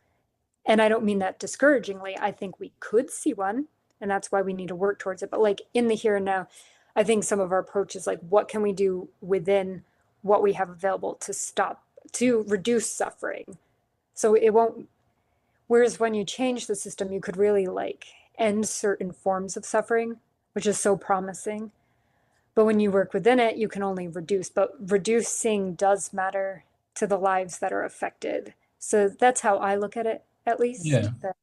And I don't mean that discouragingly. I think we could see one, and that's why we need to work towards it. But like in the here and now, I think some of our approach is like, what can we do within what we have available to stop, to reduce suffering? So it won't, whereas when you change the system, you could really like end certain forms of suffering, which is so promising. But when you work within it, you can only reduce, but reducing does matter to the lives that are affected. So that's how I look at it, at least. Yeah. That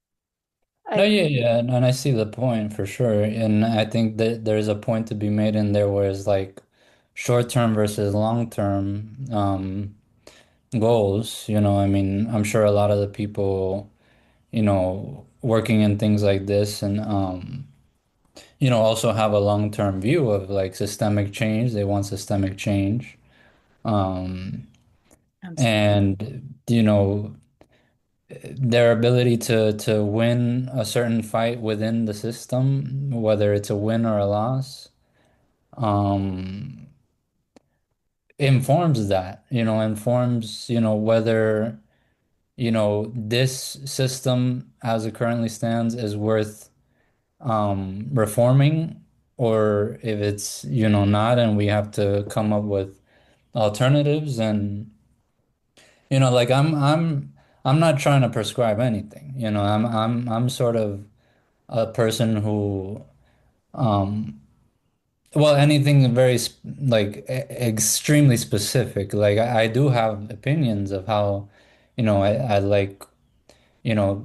No, I, yeah, yeah, and I see the point for sure. And I think that there's a point to be made in there where it's like short term versus long term goals. I mean, I'm sure a lot of the people, working in things like this and also have a long term view of like systemic change. They want systemic change. Um, absolutely. and their ability to win a certain fight within the system, whether it's a win or a loss, um, informs that, informs, whether, this system as it currently stands is worth reforming, or if it's, not, and we have to come up with alternatives. And like I'm not trying to prescribe anything. I'm sort of a person who well, anything very like extremely specific. Like I do have opinions of how, I like,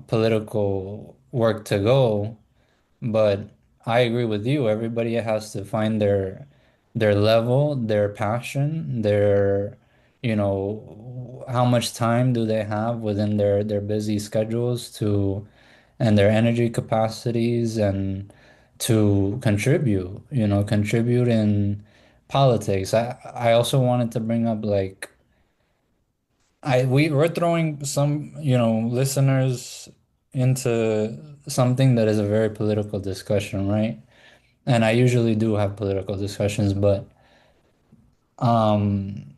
political work to go, but I agree with you. Everybody has to find their level, their passion, their, how much time do they have within their busy schedules to, and their energy capacities and to contribute, contribute in politics. I also wanted to bring up like we're throwing some, listeners into something that is a very political discussion, right? And I usually do have political discussions, but um,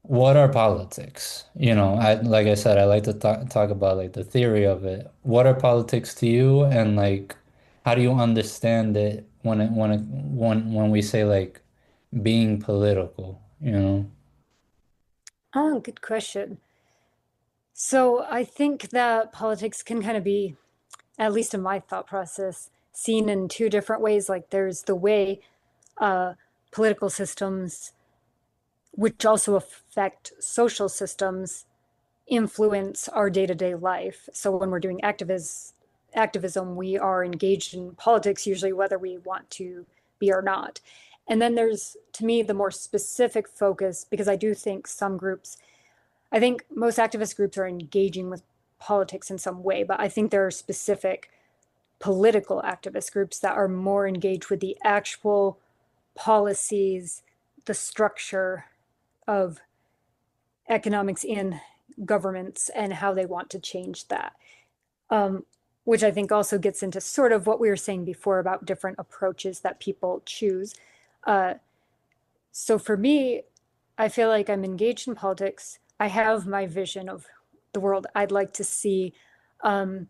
what are politics? Like I said, I like to talk about like the theory of it. What are politics to you, and like how do you understand it when we say like being political, Oh, good question. So I think that politics can kind of be, at least in my thought process, seen in two different ways. Like there's the way uh, political systems, which also affect social systems, influence our day-to-day life. So when we're doing activism, we are engaged in politics, usually whether we want to be or not. And then there's, to me, the more specific focus, because I do think some groups, I think most activist groups are engaging with politics in some way, but I think there are specific political activist groups that are more engaged with the actual policies, the structure of economics in governments and how they want to change that. Um, which I think also gets into sort of what we were saying before about different approaches that people choose. Uh, so for me, I feel like I'm engaged in politics. I have my vision of the world I'd like to see. Um,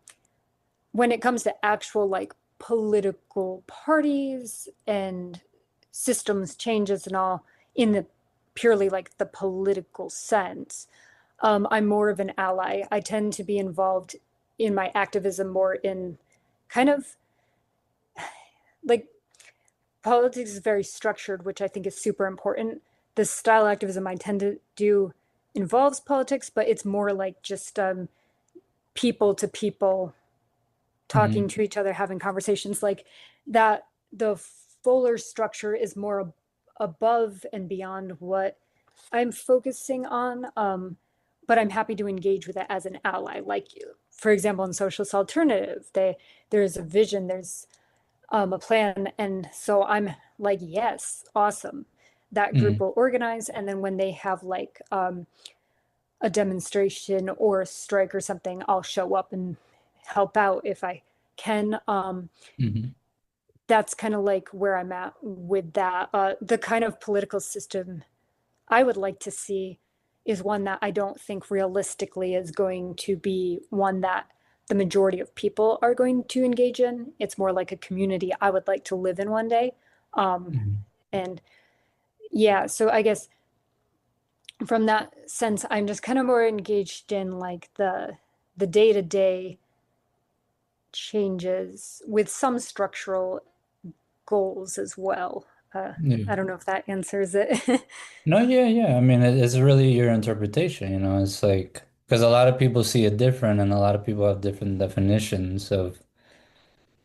when it comes to actual like political parties and systems changes and all in the purely like the political sense, I'm more of an ally. I tend to be involved in my activism more in kind of like politics is very structured, which I think is super important. The style activism I tend to do involves politics, but it's more like just people to people talking Mhm. to each other, having conversations like that. The fuller structure is more above and beyond what I'm focusing on. But I'm happy to engage with it as an ally. Like, for example, in Socialist Alternative, there's a vision, there's a plan. And so I'm like, yes, awesome. That group Mhm. will organize. And then when they have like a demonstration or a strike or something, I'll show up and help out if I can. Mhm. That's kind of like where I'm at with that. The kind of political system I would like to see is one that I don't think realistically is going to be one that the majority of people are going to engage in. It's more like a community I would like to live in one day. Um, Mhm. and yeah, so I guess from that sense, I'm just kind of more engaged in like the day-to-day changes with some structural goals as well. Yeah. I don't know if that answers it. No, yeah, yeah. I mean, it's really your interpretation, It's like because a lot of people see it different, and a lot of people have different definitions of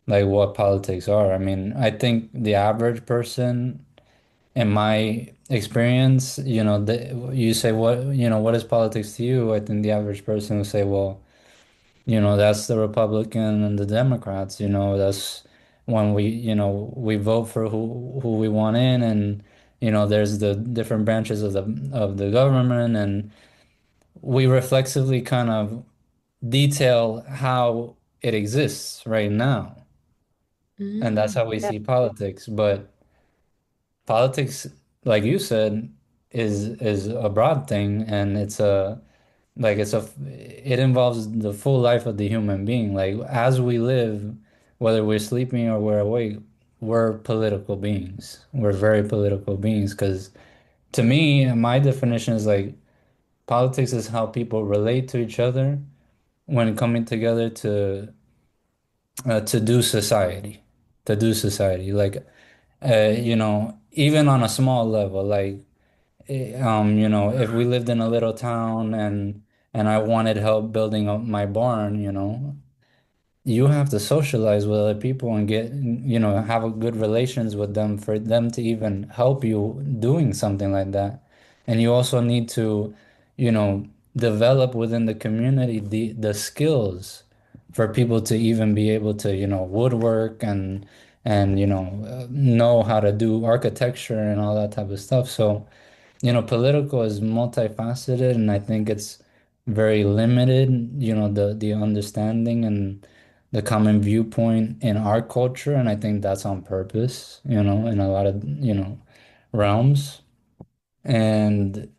like what politics are. I mean, I think the average person, in my experience, you say what is politics to you? I think the average person will say, well, that's the Republican and the Democrats, that's when we vote for who we want in, and there's the different branches of the government, and we reflexively kind of detail how it exists right now. And that's how we Yeah. see politics. But politics, like you said, is a broad thing, and it involves the full life of the human being. Like as we live, whether we're sleeping or we're awake, we're political beings. We're very political beings because to me, my definition is like politics is how people relate to each other when coming together to do society, to do society. Like even on a small level, like if we lived in a little town and I wanted help building up my barn, you have to socialize with other people and get, have a good relations with them for them to even help you doing something like that. And you also need to, you know, develop within the community the skills for people to even be able to, woodwork and know how to do architecture and all that type of stuff. So, political is multifaceted, and I think it's very limited, the understanding and the common viewpoint in our culture, and I think that's on purpose, in a lot of, realms. And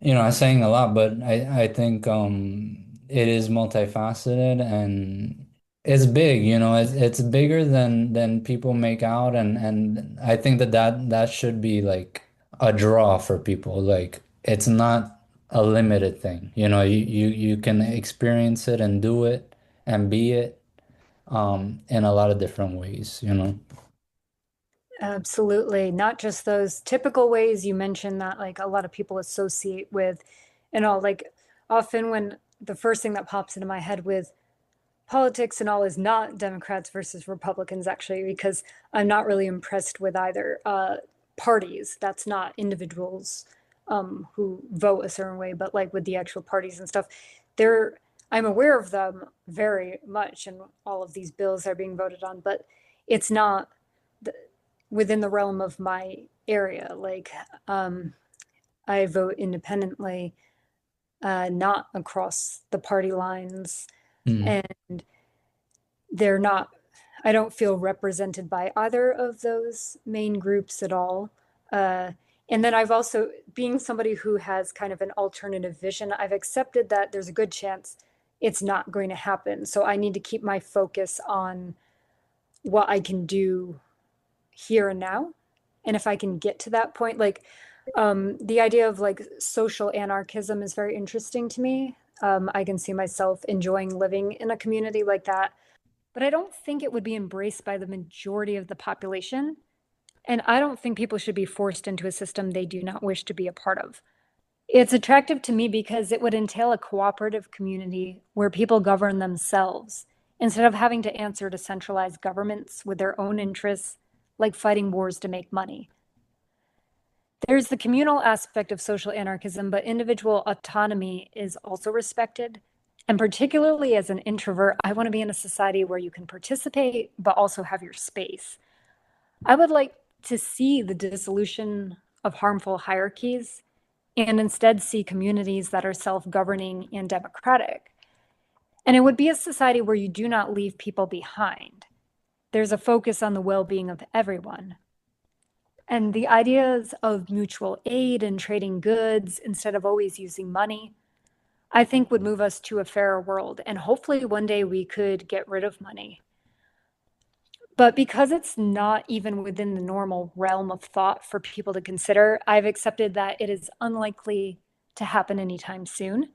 I'm saying a lot, but I think it is multifaceted and it's big, it's bigger than people make out, and I think that should be like a draw for people. Like it's not a limited thing. You can experience it and do it and be it in a lot of different ways. Absolutely. Not just those typical ways you mentioned that like a lot of people associate with and all like often when the first thing that pops into my head with politics and all is not Democrats versus Republicans actually because I'm not really impressed with either parties. That's not individuals who vote a certain way, but like with the actual parties and stuff. They're I'm aware of them very much and all of these bills are being voted on, but it's not within the realm of my area. Like, I vote independently, not across the party lines, Mm. and they're not, I don't feel represented by either of those main groups at all. Uh, and then I've also, being somebody who has kind of an alternative vision, I've accepted that there's a good chance it's not going to happen. So I need to keep my focus on what I can do here and now. And if I can get to that point, like the idea of like social anarchism is very interesting to me. I can see myself enjoying living in a community like that, but I don't think it would be embraced by the majority of the population. And I don't think people should be forced into a system they do not wish to be a part of. It's attractive to me because it would entail a cooperative community where people govern themselves instead of having to answer to centralized governments with their own interests, like fighting wars to make money. There's the communal aspect of social anarchism, but individual autonomy is also respected. And particularly as an introvert, I want to be in a society where you can participate, but also have your space. I would like to see the dissolution of harmful hierarchies and instead see communities that are self governing and democratic. And it would be a society where you do not leave people behind. There's a focus on the well being of everyone. And the ideas of mutual aid and trading goods instead of always using money, I think would move us to a fairer world. And hopefully one day we could get rid of money. But because it's not even within the normal realm of thought for people to consider, I've accepted that it is unlikely to happen anytime soon.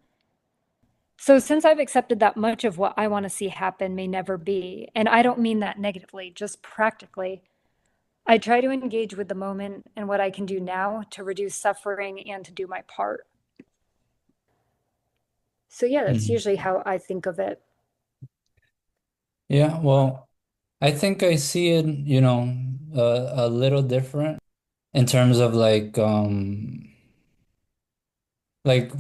So, since I've accepted that much of what I want to see happen may never be, and I don't mean that negatively, just practically, I try to engage with the moment and what I can do now to reduce suffering and to do my part. So, yeah, that's Mm. usually how I think of it. Yeah, well, I think I see it, a little different in terms of like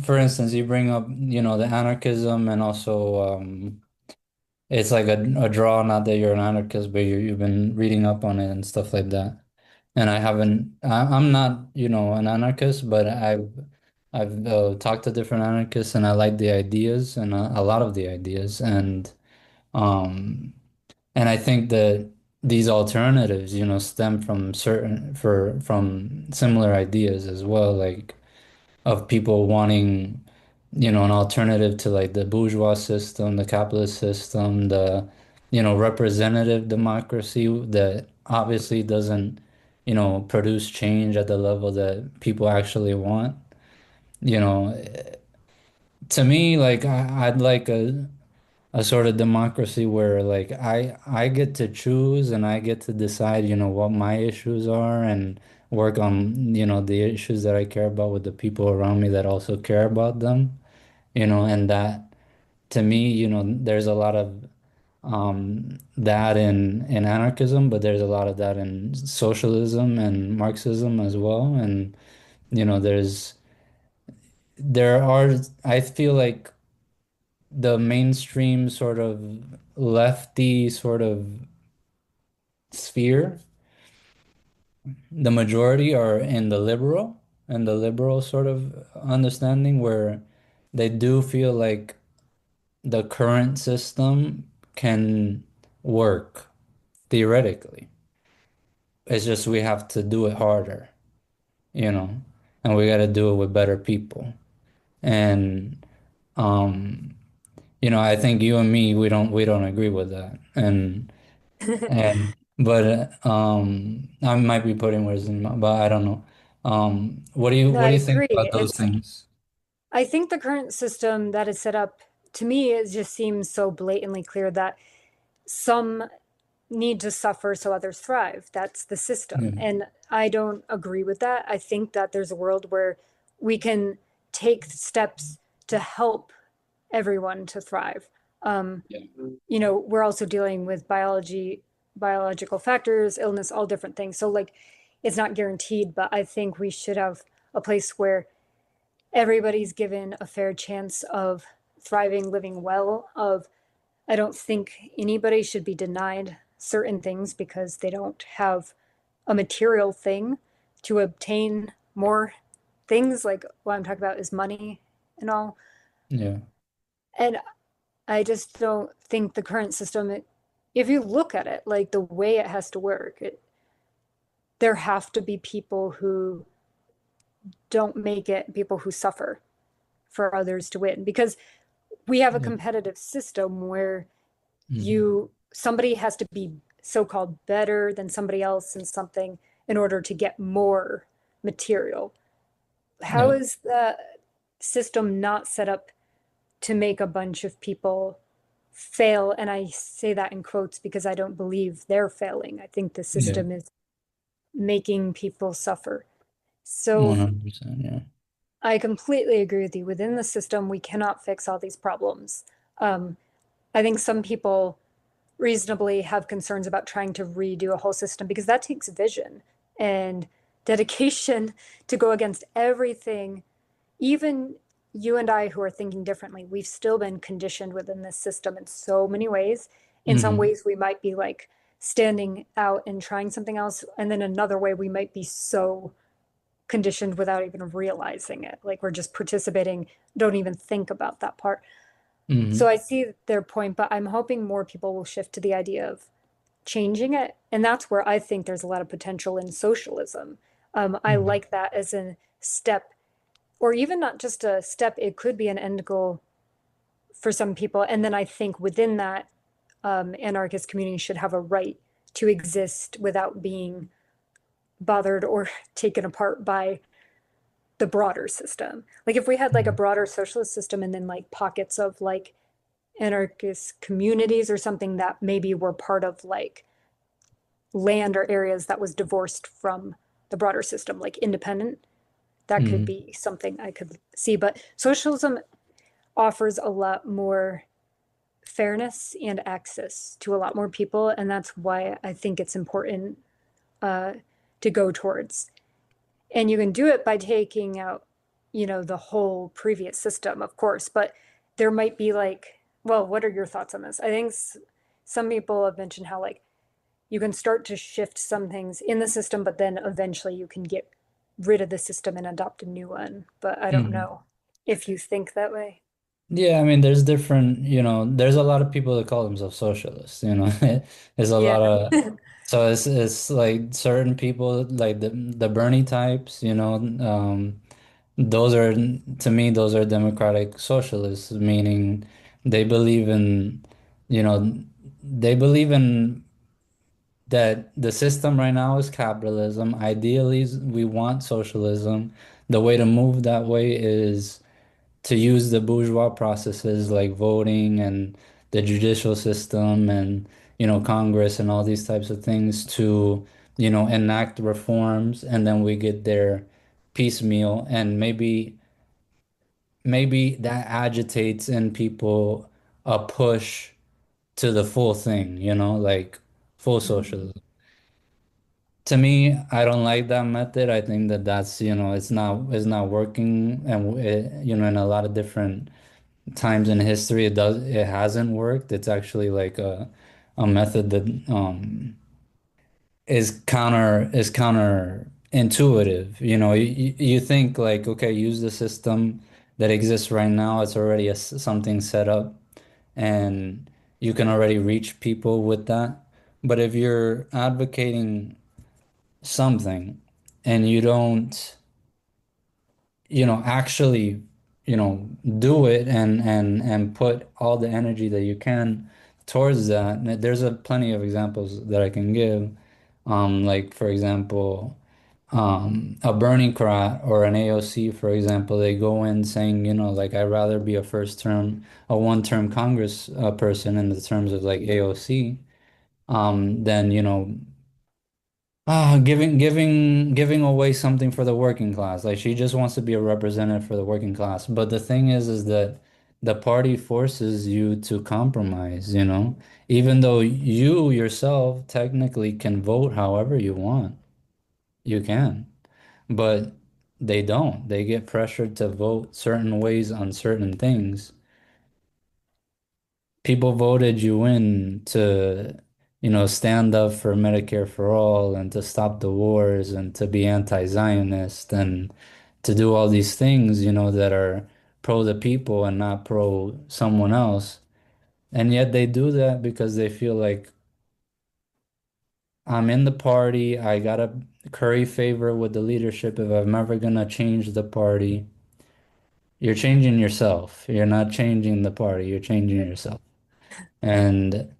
for instance, you bring up, the anarchism and also it's like a draw, not that you're an anarchist, but you've been reading up on it and stuff like that. And I haven't, I'm not, an anarchist, but I've talked to different anarchists and I like the ideas and a lot of the ideas. Um, and I think that these alternatives, stem from from similar ideas as well, like of people wanting, an alternative to like the bourgeois system, the capitalist system, the, representative democracy that obviously doesn't, produce change at the level that people actually want. You know, to me, like I'd like a sort of democracy where like I get to choose and I get to decide, what my issues are and work on, the issues that I care about with the people around me that also care about them, and that to me, there's a lot of that in anarchism, but there's a lot of that in socialism and Marxism as well. And you know, there are I feel like the mainstream sort of lefty sort of sphere, the majority are in the liberal and the liberal sort of understanding where they do feel like the current system can work theoretically. It's just we have to do it harder, you know, and we got to do it with better people. And um, you know, I think you and me, we don't agree with that. And but I might be putting words in my, but I don't know. No, What I do you think agree. about those things? I think the current system that is set up, to me, it just seems so blatantly clear that some need to suffer so others thrive. That's the system. Yeah, And I don't agree with that. I think that there's a world where we can take steps to help everyone to thrive. Um, yeah, we're also dealing with biological factors, illness, all different things. So, like, it's not guaranteed, but I think we should have a place where everybody's given a fair chance of thriving, living well. I don't think anybody should be denied certain things because they don't have a material thing to obtain more things. Like what I'm talking about is money and all. yeah, And I just don't think the current system, if you look at it, like the way it has to work, there have to be people who don't make it, people who suffer for others to win. Because we have a yeah. competitive system where Mhm. somebody has to be so-called better than somebody else in something in order to get more material. How Yeah, is the system not set up to make a bunch of people fail? And I say that in quotes because I don't believe they're failing. I think the yeah, system is making people suffer. So 100%. Yeah, I completely agree with you. Within the system, we cannot fix all these problems. Um, I think some people reasonably have concerns about trying to redo a whole system because that takes vision and dedication to go against everything. Even you and I, who are thinking differently, we've still been conditioned within this system in so many ways. In some hmm ways, we might be like standing out and trying something else. And then another way, we might be so conditioned without even realizing it. Like we're just participating, don't even think about that part. So hmm I see their point, but I'm hoping more people will shift to the idea of changing it. And that's where I think there's a lot of potential in socialism. I hmm like that as a step, or even not just a step, it could be an end goal for some people. And then I think within that, anarchist community should have a right to exist without being bothered or taken apart by the broader system. Like if we had like a broader socialist system and then like pockets of like anarchist communities or something that maybe were part of like land or areas that was divorced from the broader system, like independent, that could hmm be something I could see. But socialism offers a lot more fairness and access to a lot more people. And that's why I think it's important uh, to go towards. And you can do it by taking out, the whole previous system, of course, but there might be like, well, what are your thoughts on this? I think some people have mentioned how like you can start to shift some things in the system, but then eventually you can get rid of the system and adopt a new one. But I don't hmm know if you think that way. Yeah, I mean, there's different, there's a lot of people that call themselves socialists, There's a Yeah. lot of, so it's like certain people, like the Bernie types, those are, to me, those are democratic socialists, meaning they believe in, you know, they believe in that the system right now is capitalism. Ideally, we want socialism. The way to move that way is to use the bourgeois processes like voting and the judicial system and Congress and all these types of things to enact reforms, and then we get there piecemeal, and maybe that agitates in people a push to the full thing, like full Mhm. socialism. To me, I don't like that method. I think that that's, it's not working, and in a lot of different times in history, it hasn't worked. It's actually like a method that is counter intuitive. You think like, okay, use the system that exists right now. It's already something set up, and you can already reach people with that. But if you're advocating something and you don't, actually, do it and put all the energy that you can towards that. And there's plenty of examples that I can give. Like for example, a Bernie Krat or an AOC, for example, they go in saying, like I'd rather be a one-term Congress person in the terms of like AOC, than, giving away something for the working class. Like she just wants to be a representative for the working class. But the thing is that the party forces you to compromise, even though you yourself technically can vote however you want. You can, but they don't. They get pressured to vote certain ways on certain things. People voted you in to, stand up for Medicare for all and to stop the wars and to be anti-Zionist and to do all these things, that are pro the people and not pro someone else. And yet they do that because they feel like I'm in the party, I gotta curry favor with the leadership if I'm ever gonna change the party. You're changing yourself. You're not changing the party, you're changing yourself. And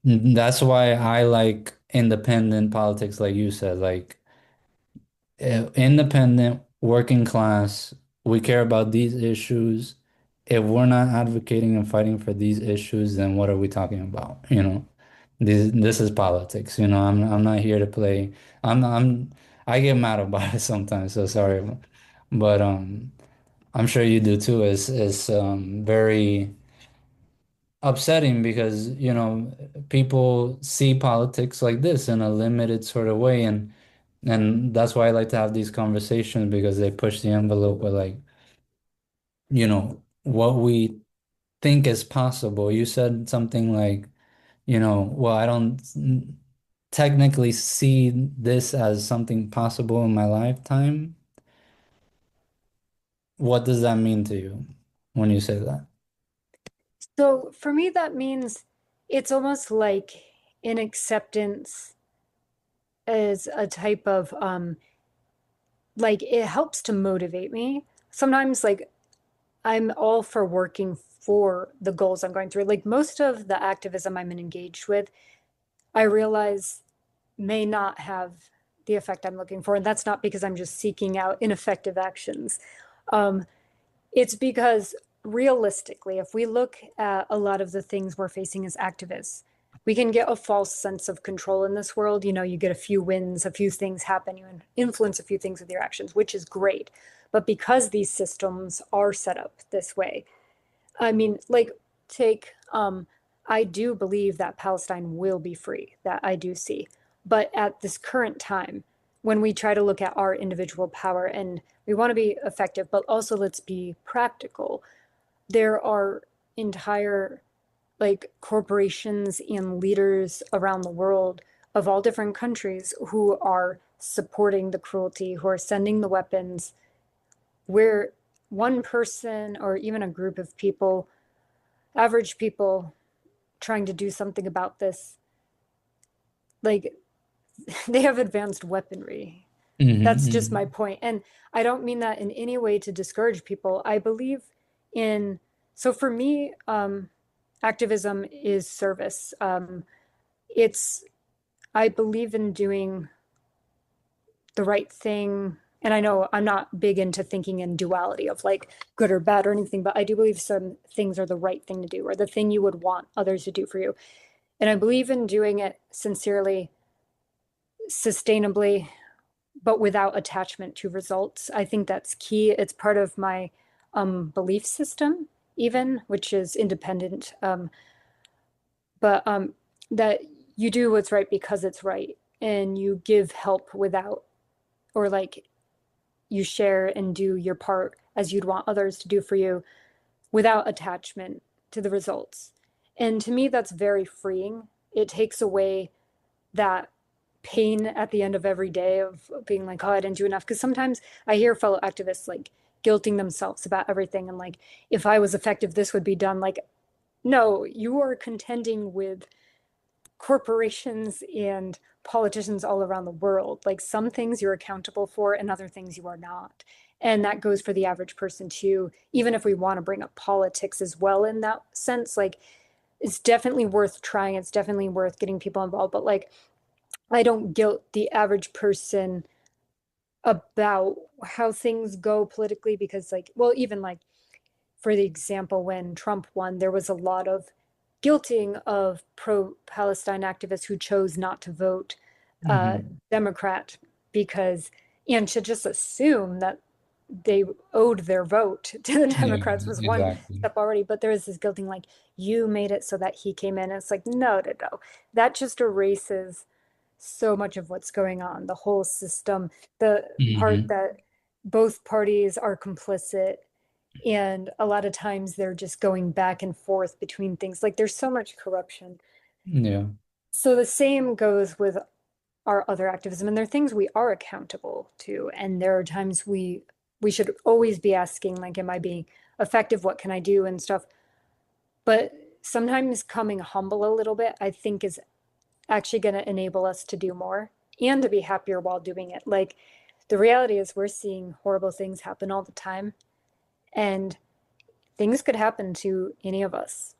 that's why I like independent politics, like you said, like independent, working class. We care about these issues. If we're not advocating and fighting for these issues, then what are we talking about? This is politics. I'm not here to play. I'm I get mad about it sometimes, so sorry. But I'm sure you do too. It's very upsetting because, people see politics like this in a limited sort of way, and that's why I like to have these conversations because they push the envelope with like, what we think is possible. You said something like, well, I don't technically see this as something possible in my lifetime. What does that mean to you when you say that? So for me, that means it's almost like an acceptance as a type of like it helps to motivate me. Sometimes like I'm all for working for the goals I'm going through. Like most of the activism I'm engaged with, I realize may not have the effect I'm looking for. And that's not because I'm just seeking out ineffective actions. Um, it's because realistically, if we look at a lot of the things we're facing as activists, we can get a false sense of control in this world. You get a few wins, a few things happen, you influence a few things with your actions, which is great. But because these systems are set up this way, I mean, like, take, I do believe that Palestine will be free, that I do see. But at this current time, when we try to look at our individual power and we want to be effective, but also let's be practical, there are entire like corporations and leaders around the world of all different countries who are supporting the cruelty, who are sending the weapons, where one person or even a group of people, average people trying to do something about this, like they have advanced weaponry. That's just my Hmm. point. And I don't mean that in any way to discourage people. I believe in, so for me, activism is service. It's, I believe in doing the right thing. And I know I'm not big into thinking in duality of like good or bad or anything, but I do believe some things are the right thing to do or the thing you would want others to do for you. And I believe in doing it sincerely, sustainably, but without attachment to results. I think that's key. It's part of my belief system, even, which is independent. but that you do what's right because it's right, and you give help without, or like you share and do your part as you'd want others to do for you without attachment to the results. And to me, that's very freeing. It takes away that pain at the end of every day of being like, oh, I didn't do enough. Because sometimes I hear fellow activists like guilting themselves about everything and like, if I was effective, this would be done. Like, no, you are contending with corporations and politicians all around the world. Like, some things you're accountable for and other things you are not. And that goes for the average person too, even if we want to bring up politics as well in that sense. Like, it's definitely worth trying. It's definitely worth getting people involved. But like, I don't guilt the average person about how things go politically because, like, well, even like for the example, when Trump won, there was a lot of guilting of pro-Palestine activists who chose not to vote Hmm. Democrat because, and to just assume that they owed their vote to the Yeah, Democrats was one exactly. step already. But there is this guilting, like, you made it so that he came in. And it's like, no, no, no. That just erases so much of what's going on, the whole system, the part Hmm. that both parties are complicit. And a lot of times they're just going back and forth between things. Like, there's so much corruption. Yeah. So the same goes with our other activism. And there are things we are accountable to. And there are times we should always be asking, like, am I being effective? What can I do and stuff? But sometimes coming humble a little bit, I think, is actually going to enable us to do more and to be happier while doing it. Like, the reality is we're seeing horrible things happen all the time, and things could happen to any of us.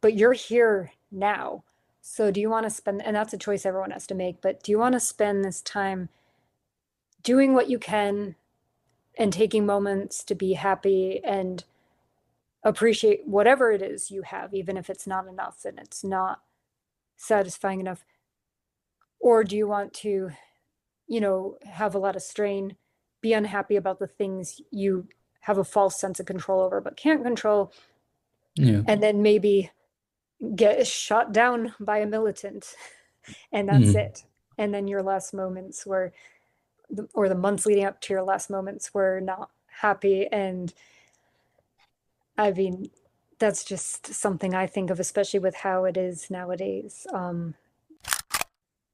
But you're here now. So do you want to spend, and that's a choice everyone has to make, but do you want to spend this time doing what you can and taking moments to be happy and appreciate whatever it is you have, even if it's not enough and it's not satisfying enough? Or do you want to, have a lot of strain, be unhappy about the things you have a false sense of control over but can't control, Yeah. and then maybe get shot down by a militant, and that's Mm. it. And then your last moments were, or the months leading up to your last moments were not happy. And I mean, that's just something I think of, especially with how it is nowadays.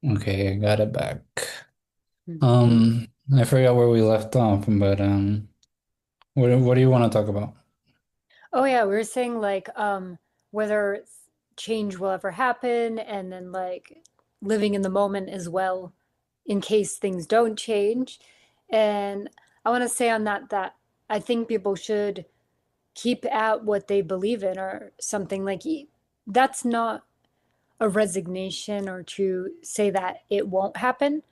Okay, I got it back. Hmm. I forgot where we left off, but what do you want to talk about? Oh yeah, we were saying like whether change will ever happen, and then like living in the moment as well in case things don't change. And I want to say on that I think people should keep at what they believe in or something. Like, that's not a resignation or to say that it won't happen.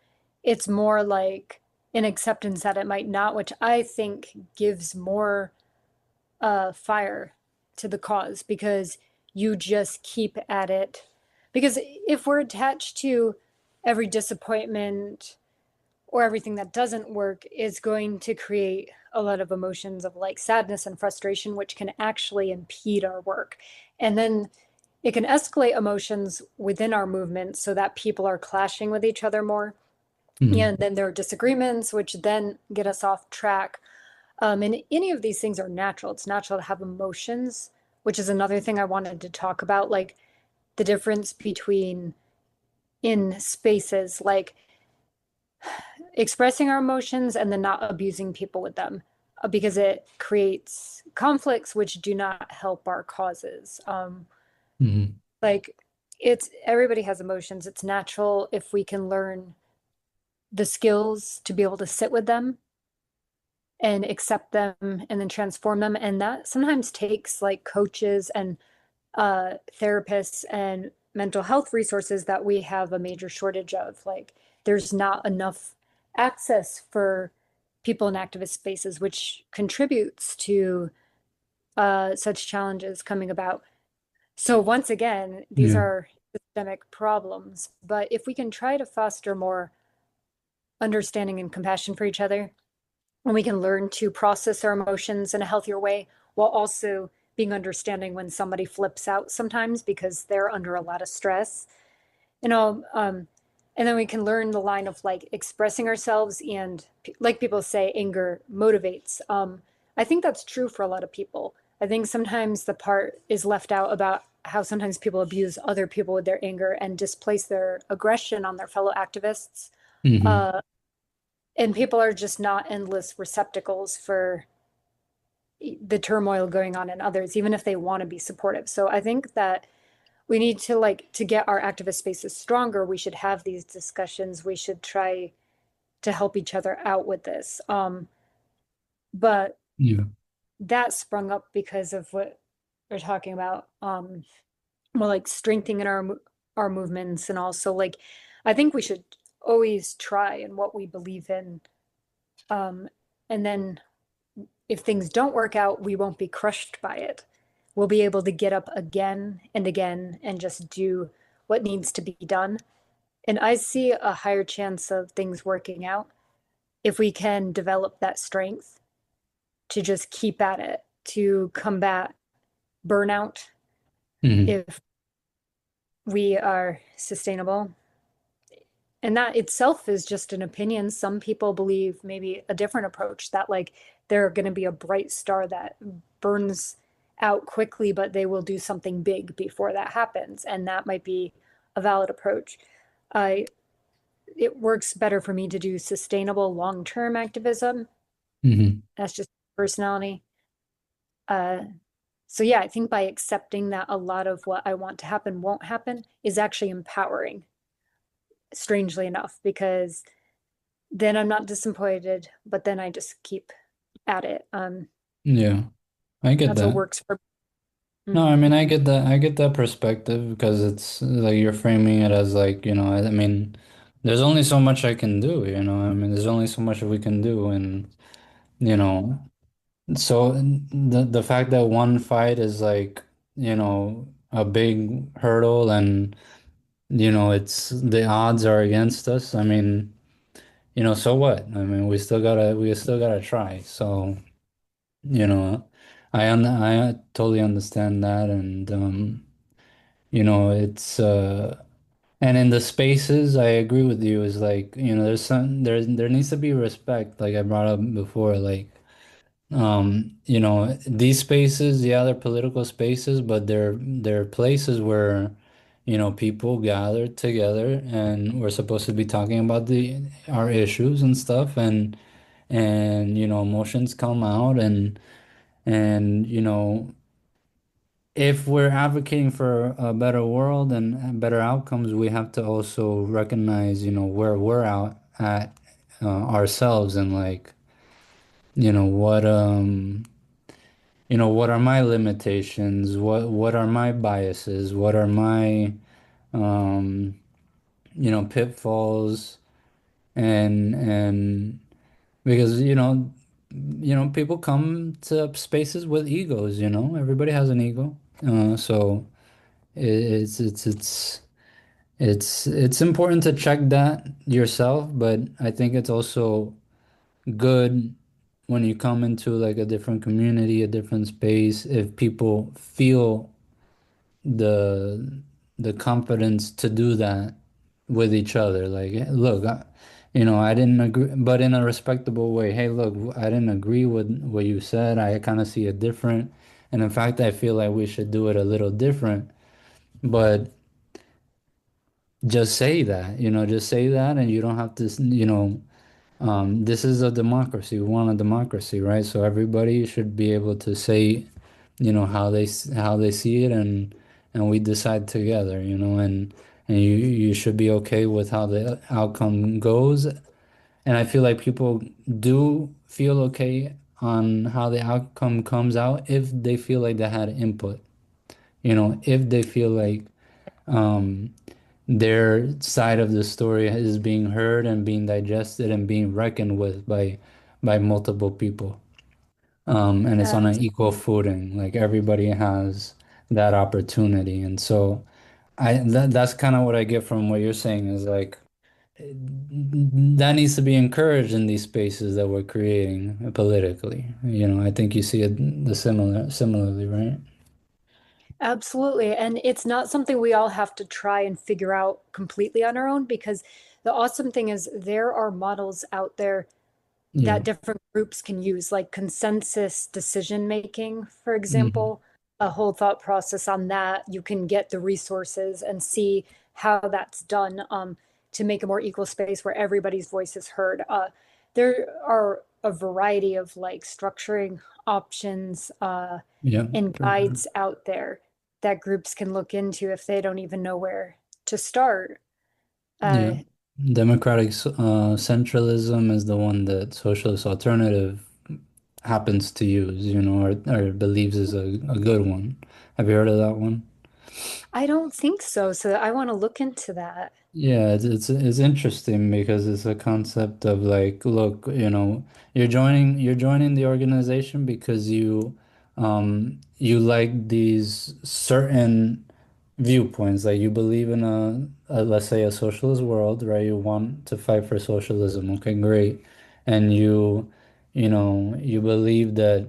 It's more like an acceptance that it might not, which I think gives more fire to the cause, because you just keep at it. Because if we're attached to every disappointment or everything that doesn't work, is going to create a lot of emotions of like sadness and frustration, which can actually impede our work. And then it can escalate emotions within our movement so that people are clashing with each other more. Mm. And then there are disagreements, which then get us off track. And any of these things are natural. It's natural to have emotions, which is another thing I wanted to talk about, like the difference between in spaces, like expressing our emotions and then not abusing people with them, because it creates conflicts which do not help our causes. Mm. Like, it's everybody has emotions. It's natural if we can learn the skills to be able to sit with them and accept them and then transform them. And that sometimes takes like coaches and therapists and mental health resources that we have a major shortage of. Like, there's not enough access for people in activist spaces, which contributes to such challenges coming about. So once again, these Yeah. are systemic problems. But if we can try to foster more understanding and compassion for each other, and we can learn to process our emotions in a healthier way while also being understanding when somebody flips out sometimes because they're under a lot of stress, you know, and then we can learn the line of like expressing ourselves and like people say, anger motivates. I think that's true for a lot of people. I think sometimes the part is left out about how sometimes people abuse other people with their anger and displace their aggression on their fellow activists. Hmm. Uh, and people are just not endless receptacles for the turmoil going on in others, even if they want to be supportive. So I think that we need to like to get our activist spaces stronger. We should have these discussions. We should try to help each other out with this. But Yeah. that sprung up because of what we're talking about. Well, like strengthening our movements, and also like I think we should always try in what we believe in. Um, and then if things don't work out, we won't be crushed by it. We'll be able to get up again and again and just do what needs to be done. And I see a higher chance of things working out if we can develop that strength to just keep at it, to combat burnout Hmm. if we are sustainable. And that itself is just an opinion. Some people believe maybe a different approach that like they're going to be a bright star that burns out quickly, but they will do something big before that happens. And that might be a valid approach. I It works better for me to do sustainable long-term activism. Hmm. That's just personality. Uh, so yeah, I think by accepting that a lot of what I want to happen won't happen is actually empowering, strangely enough, because then I'm not disappointed, but then I just keep at it. Yeah, I get That's what that. works for me. No, I Mhm. mean, I get that perspective because it's like you're framing it as like, I mean, there's only so much I can do, I mean, there's only so much we can do. And, you know, so the fact that one fight is like, a big hurdle and, it's the odds are against us. I mean, so what? I mean, we still gotta try. So, you know, I totally understand that. And, it's and in the spaces, I agree with you, is like, there needs to be respect, like I brought up before, like these spaces, yeah, they're political spaces, but they're places where, people gather together and we're supposed to be talking about the our issues and stuff. And emotions come out. And if we're advocating for a better world and better outcomes, we have to also recognize, where we're out at ourselves. And like, what what are my limitations? What are my biases? What are my um, pitfalls? And because people come to spaces with egos. Everybody has an ego. So it's it's important to check that yourself, but I think it's also good when you come into like a different community, a different space, if people feel the the confidence to do that with each other. Like, "Hey, look, I didn't agree, but in a respectable way. Hey, look, I didn't agree with what you said. I kind of see it different. And in fact, I feel like we should do it a little different." But just say that, just say that, and you don't have to, this is a democracy. We want a democracy, right? So everybody should be able to say, how they see it, and we decide together, and you should be okay with how the outcome goes. And I feel like people do feel okay on how the outcome comes out if they feel like they had input, if they feel like um their side of the story is being heard and being digested and being reckoned with by multiple people. And it's on an Abs- equal footing. Like everybody has that opportunity. And so that's kind of what I get from what you're saying, is like that needs to be encouraged in these spaces that we're creating politically. I think you see it similarly, right? Absolutely. And it's not something we all have to try and figure out completely on our own, because the awesome thing is there are models out there Yeah. that different groups can use, like consensus decision making, for Hmm. example, a whole thought process on that. You can get the resources and see how that's done, to make a more equal space where everybody's voice is heard. There are a variety of like structuring options, Yeah. and For sure. guides out there that groups can look into if they don't even know where to start. Yeah. Uh, Democratic centralism is the one that Socialist Alternative happens to use, or believes is a good one. Have you heard of that one? I don't think so. So I want to look into that. Yeah, it's interesting because it's a concept of like, look, you're joining the organization because you like these certain viewpoints, like you believe in a let's say a socialist world, right? You want to fight for socialism. Okay, great. And you believe that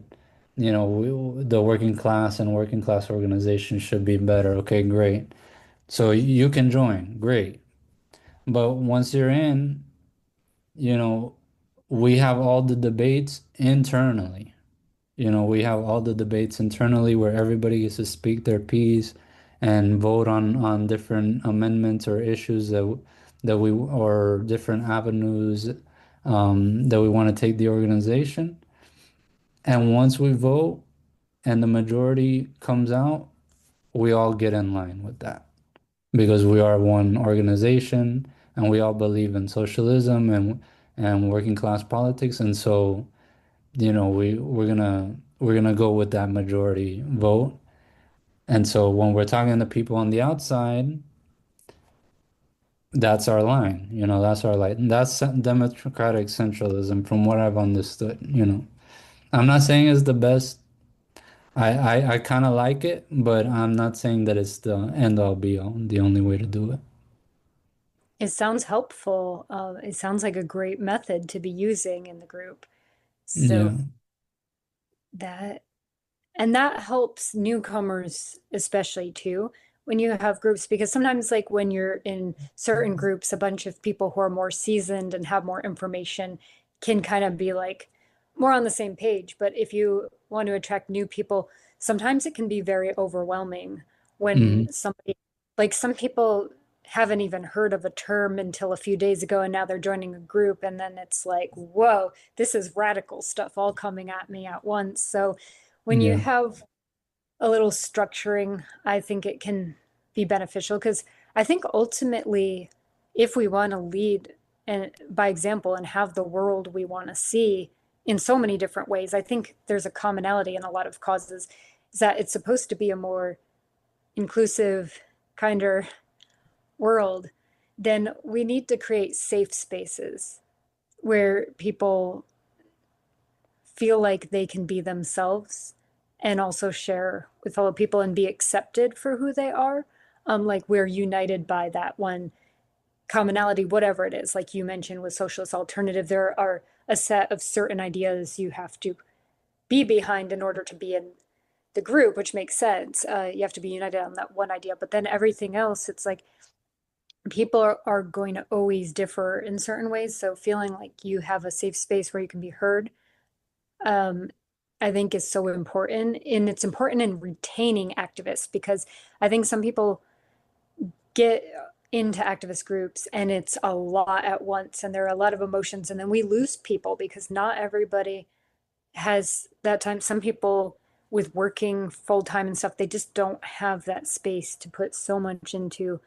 the working class and working class organizations should be better. Okay, great. So you can join. Great. But once you're in, you know, we have all the debates internally. We have all the debates internally where everybody gets to speak their piece and vote on different amendments or issues or different avenues that we want to take the organization. And once we vote and the majority comes out, we all get in line with that because we are one organization and we all believe in socialism and working class politics. And so, we're gonna go with that majority vote. And so when we're talking to people on the outside, that's our line. That's our line. That's democratic centralism from what I've understood. I'm not saying it's the best. I kind of like it, but I'm not saying that it's the end all be all, the only way to do it. It sounds helpful. It sounds like a great method to be using in the group. Yeah. So that And that helps newcomers especially too when you have groups, because sometimes like when you're in certain groups, a bunch of people who are more seasoned and have more information can kind of be like more on the same page. But if you want to attract new people, sometimes it can be very overwhelming when Hmm. somebody, like some people haven't even heard of a term until a few days ago and now they're joining a group, and then it's like, whoa, this is radical stuff all coming at me at once. So when you Yeah. have a little structuring, I think it can be beneficial, because I think ultimately, if we want to lead and by example and have the world we want to see in so many different ways, I think there's a commonality in a lot of causes, is that it's supposed to be a more inclusive, kinder world. Then we need to create safe spaces where people feel like they can be themselves and also share with fellow people and be accepted for who they are. Like we're united by that one commonality, whatever it is. Like you mentioned with Socialist Alternative, there are a set of certain ideas you have to be behind in order to be in the group, which makes sense. You have to be united on that one idea, but then everything else, it's like people are going to always differ in certain ways. So feeling like you have a safe space where you can be heard, um, I think is so important. And it's important in retaining activists, because I think some people get into activist groups and it's a lot at once and there are a lot of emotions, and then we lose people because not everybody has that time. Some people with working full time and stuff, they just don't have that space to put so much into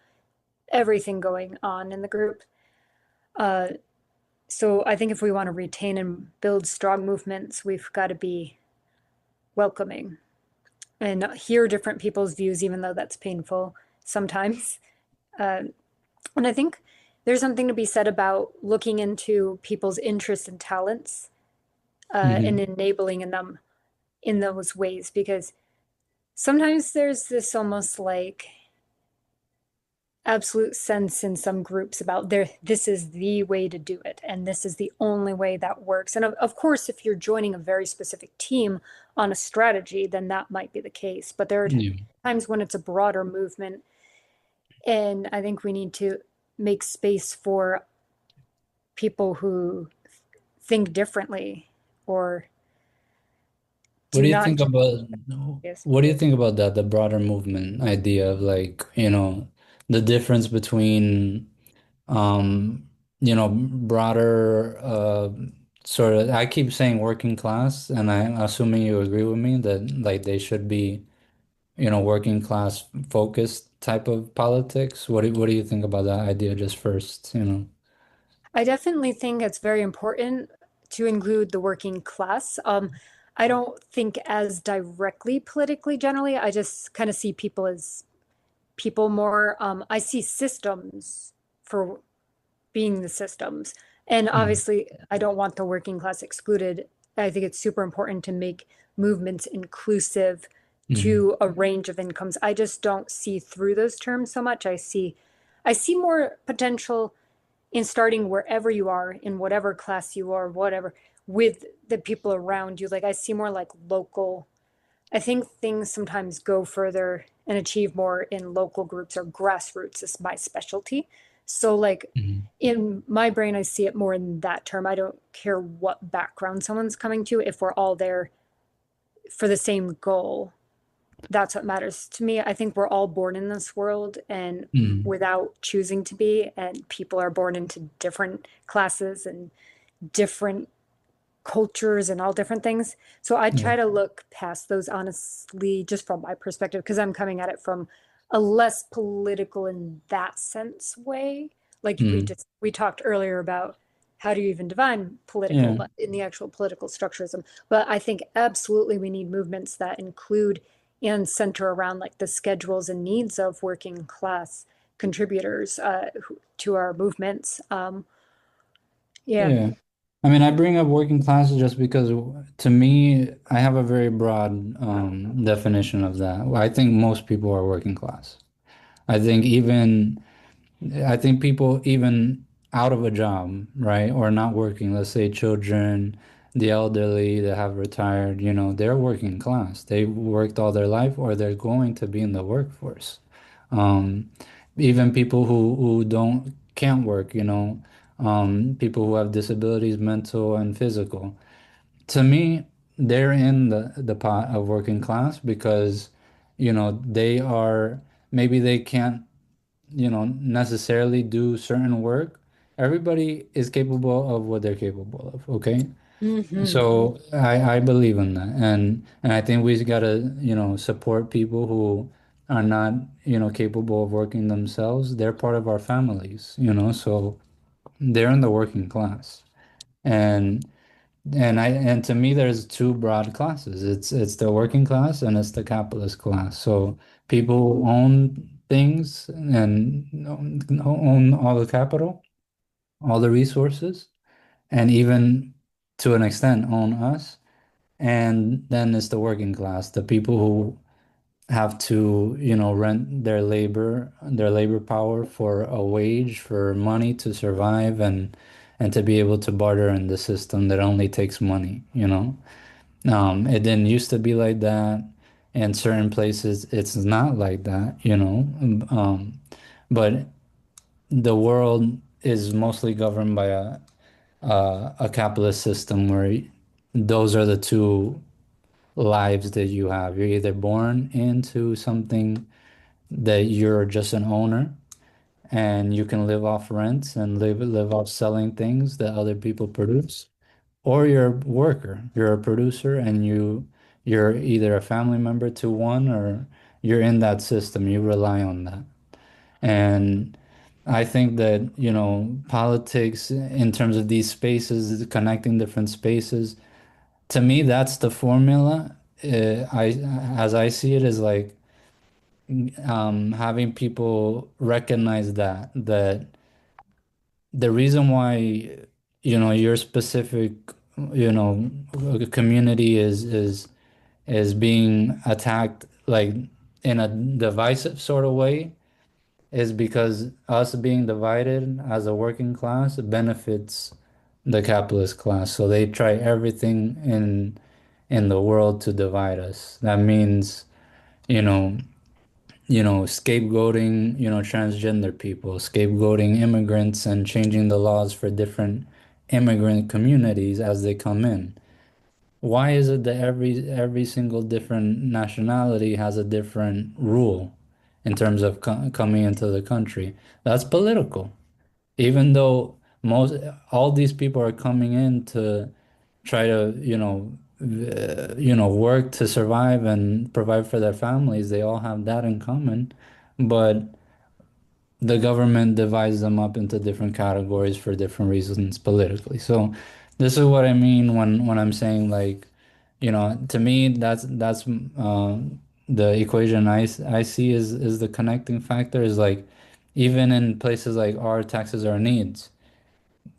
everything going on in the group. Uh, so I think if we want to retain and build strong movements, we've got to be welcoming and hear different people's views, even though that's painful sometimes. Uh, and I think there's something to be said about looking into people's interests and talents, and Hmm. enabling in them in those ways, because sometimes there's this almost like absolute sense in some groups about this is the way to do it and this is the only way that works. And of course, if you're joining a very specific team on a strategy, then that might be the case. But there are Yeah. times when it's a broader movement, and I think we need to make space for people who think differently or What do do you not think just about yes. what do you think about that, the broader movement idea of like, the difference between broader sort of I keep saying working class, and I'm assuming you agree with me that like they should be, working class focused type of politics. What do you think about that idea just first? I definitely think it's very important to include the working class. I don't think as directly politically generally. I just kind of see people as people more. I see systems for being the systems. And Mm, obviously, I don't want the working class excluded. I think it's super important to make movements inclusive mm, to a range of incomes. I just don't see through those terms so much. I see more potential in starting wherever you are, in whatever class you are, whatever, with the people around you. Like I see more like local. I think things sometimes go further and achieve more in local groups or grassroots is my specialty. So like mm. in my brain, I see it more in that term. I don't care what background someone's coming to if we're all there for the same goal. That's what matters to me. I think we're all born in this world and Mm. without choosing to be, and people are born into different classes and different cultures and all different things. So I Yeah. try to look past those honestly, just from my perspective, because I'm coming at it from a less political in that sense way. Like Mm. we talked earlier about how do you even define political, Yeah. but in the actual political structurism. But I think absolutely we need movements that include and center around like the schedules and needs of working class contributors to our movements. Yeah. Yeah. I mean, I bring up working classes just because to me, I have a very broad definition of that. I think most people are working class. I think even I think people even out of a job, right, or not working, let's say children, the elderly that have retired, they're working class. They worked all their life or they're going to be in the workforce. Um, Even people who don't can't work, people who have disabilities, mental and physical. To me, they're in the pot of working class because, they are maybe they can't necessarily do certain work. Everybody is capable of what they're capable of, okay? Hmm. So I believe in that. And I think we gotta, support people who are not, capable of working themselves. They're part of our families, so they're in the working class. And and to me there's two broad classes. It's the working class and it's the capitalist class. So people who own things and own all the capital, all the resources, and even to an extent own us. And then it's the working class, the people who have to, rent their labor power for a wage, for money to survive and to be able to barter in the system that only takes money. It didn't used to be like that. In certain places, it's not like that. But the world is mostly governed by a capitalist system where those are the two lives that you have. You're either born into something that you're just an owner and you can live off rents and live off selling things that other people produce, or you're a worker, you're a producer, and you're either a family member to one or you're in that system, you rely on that. And I think that, politics in terms of these spaces, connecting different spaces, to me, that's the formula. As I see it, is like having people recognize that the reason why your specific community is being attacked like in a divisive sort of way is because us being divided as a working class benefits the capitalist class. So they try everything in the world to divide us. That means, you know, scapegoating, transgender people, scapegoating immigrants and changing the laws for different immigrant communities as they come in. Why is it that every single different nationality has a different rule in terms of co coming into the country? That's political. Even though most all these people are coming in to try to, work to survive and provide for their families, they all have that in common. But the government divides them up into different categories for different reasons politically. So this is what I mean when I'm saying like, to me that's the equation I see is the connecting factor is like even in places like our taxes our needs.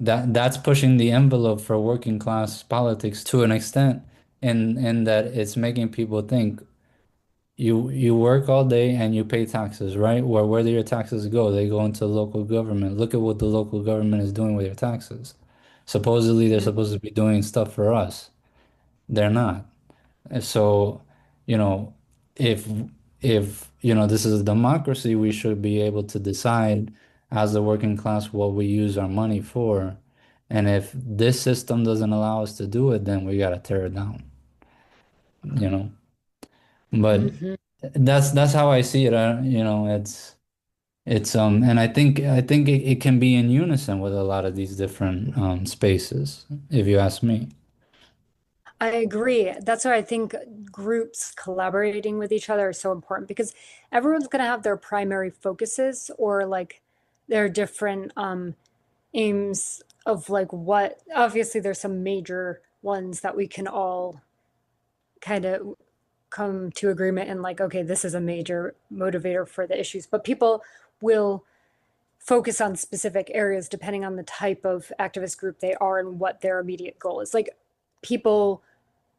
That's pushing the envelope for working class politics to an extent in that it's making people think you work all day and you pay taxes, right? Where do your taxes go? They go into local government. Look at what the local government is doing with your taxes. Supposedly they're supposed to be doing stuff for us. They're not. And so, you know, if this is a democracy, we should be able to decide as the working class what we use our money for. And if this system doesn't allow us to do it, then we gotta tear it down, you know. But Hmm. that's how I see it. It's and I think it can be in unison with a lot of these different spaces, if you ask me. I agree. That's why I think groups collaborating with each other are so important because everyone's going to have their primary focuses or like their different aims of like what, obviously, there's some major ones that we can all kind of come to agreement and like, okay, this is a major motivator for the issues, but people will focus on specific areas depending on the type of activist group they are and what their immediate goal is. Like people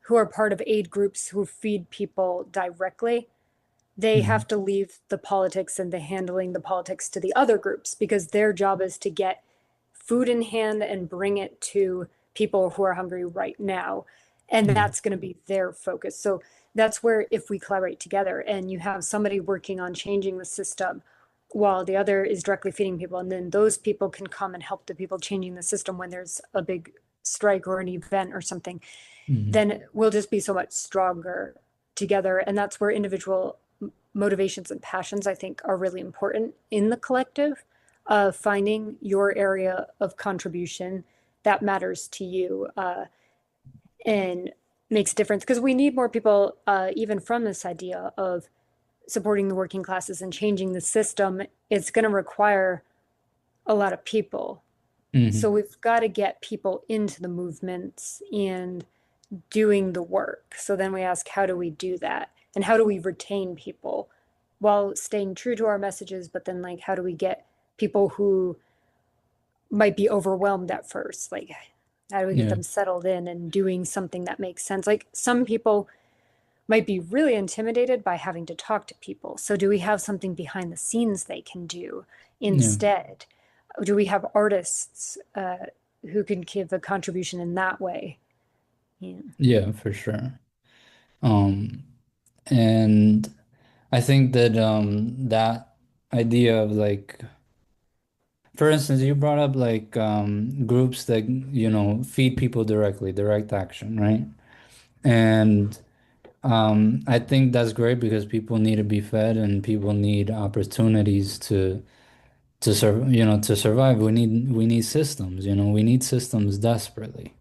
who are part of aid groups who feed people directly, they Mhm. have to leave the politics and the handling the politics to the other groups because their job is to get food in hand and bring it to people who are hungry right now. And Yeah. that's going to be their focus. So that's where if we collaborate together and you have somebody working on changing the system while the other is directly feeding people, and then those people can come and help the people changing the system when there's a big strike or an event or something, Mhm. then we'll just be so much stronger together. And that's where individual motivations and passions, I think, are really important in the collective of finding your area of contribution that matters to you and makes a difference. Because we need more people, even from this idea of supporting the working classes and changing the system. It's going to require a lot of people. So Mhm. we've got to get people into the movements and doing the work. So then we ask, how do we do that? And how do we retain people while staying true to our messages? But then, like, how do we get people who might be overwhelmed at first? Like, how do we get Yeah. them settled in and doing something that makes sense? Like, some people might be really intimidated by having to talk to people. So, do we have something behind the scenes they can do Yeah. instead? Do we have artists who can give a contribution in that way? Yeah. Yeah, for sure. Um, and I think that that idea of like, for instance, you brought up like groups that, feed people directly, direct action, right? And I think that's great because people need to be fed and people need opportunities to survive. We need systems, we need systems desperately.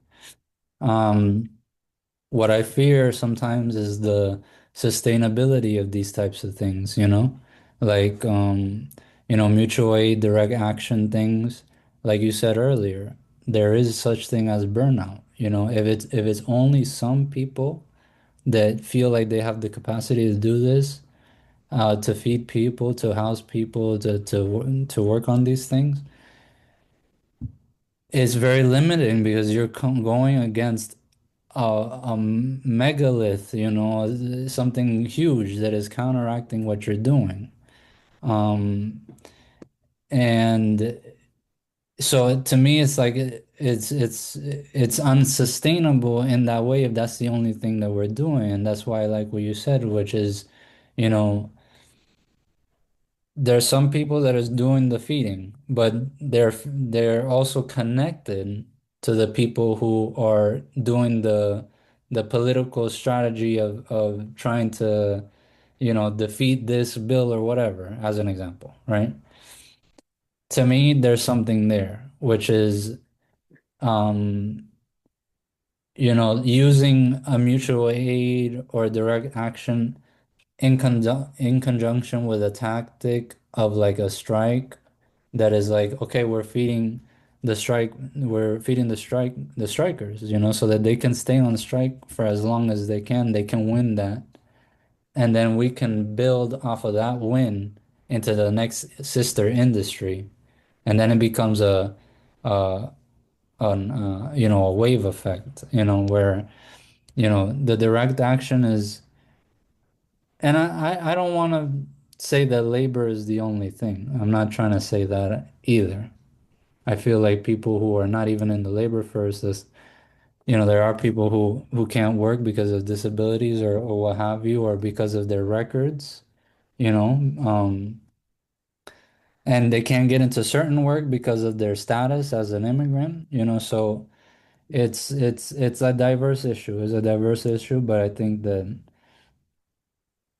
Um, what I fear sometimes is the sustainability of these types of things, like mutual aid, direct action things. Like you said earlier, there is such thing as burnout. If it's only some people that feel like they have the capacity to do this, to feed people, to house people, to work on these things, it's very limiting because you're going against a megalith, something huge that is counteracting what you're doing. Um, And so to me, it's like it's unsustainable in that way if that's the only thing that we're doing. And that's why I like what you said, which is, you know, there's some people that is doing the feeding, but they're also connected to the people who are doing the political strategy of trying to, you know, defeat this bill or whatever, as an example, right? To me, there's something there, which is um, you know, using a mutual aid or direct action in conjunction with a tactic of like a strike that is like, okay, we're feeding the strikers, you know, so that they can stay on strike for as long as they can win that. And then we can build off of that win into the next sister industry. And then it becomes uh you know, a wave effect, you know, where, you know, the direct action is, and I don't want to say that labor is the only thing. I'm not trying to say that either. I feel like people who are not even in the labor force, this, you know, there are people who can't work because of disabilities or what have you, or because of their records, you know, and they can't get into certain work because of their status as an immigrant, you know, so it's a diverse issue. It's a diverse issue, but I think that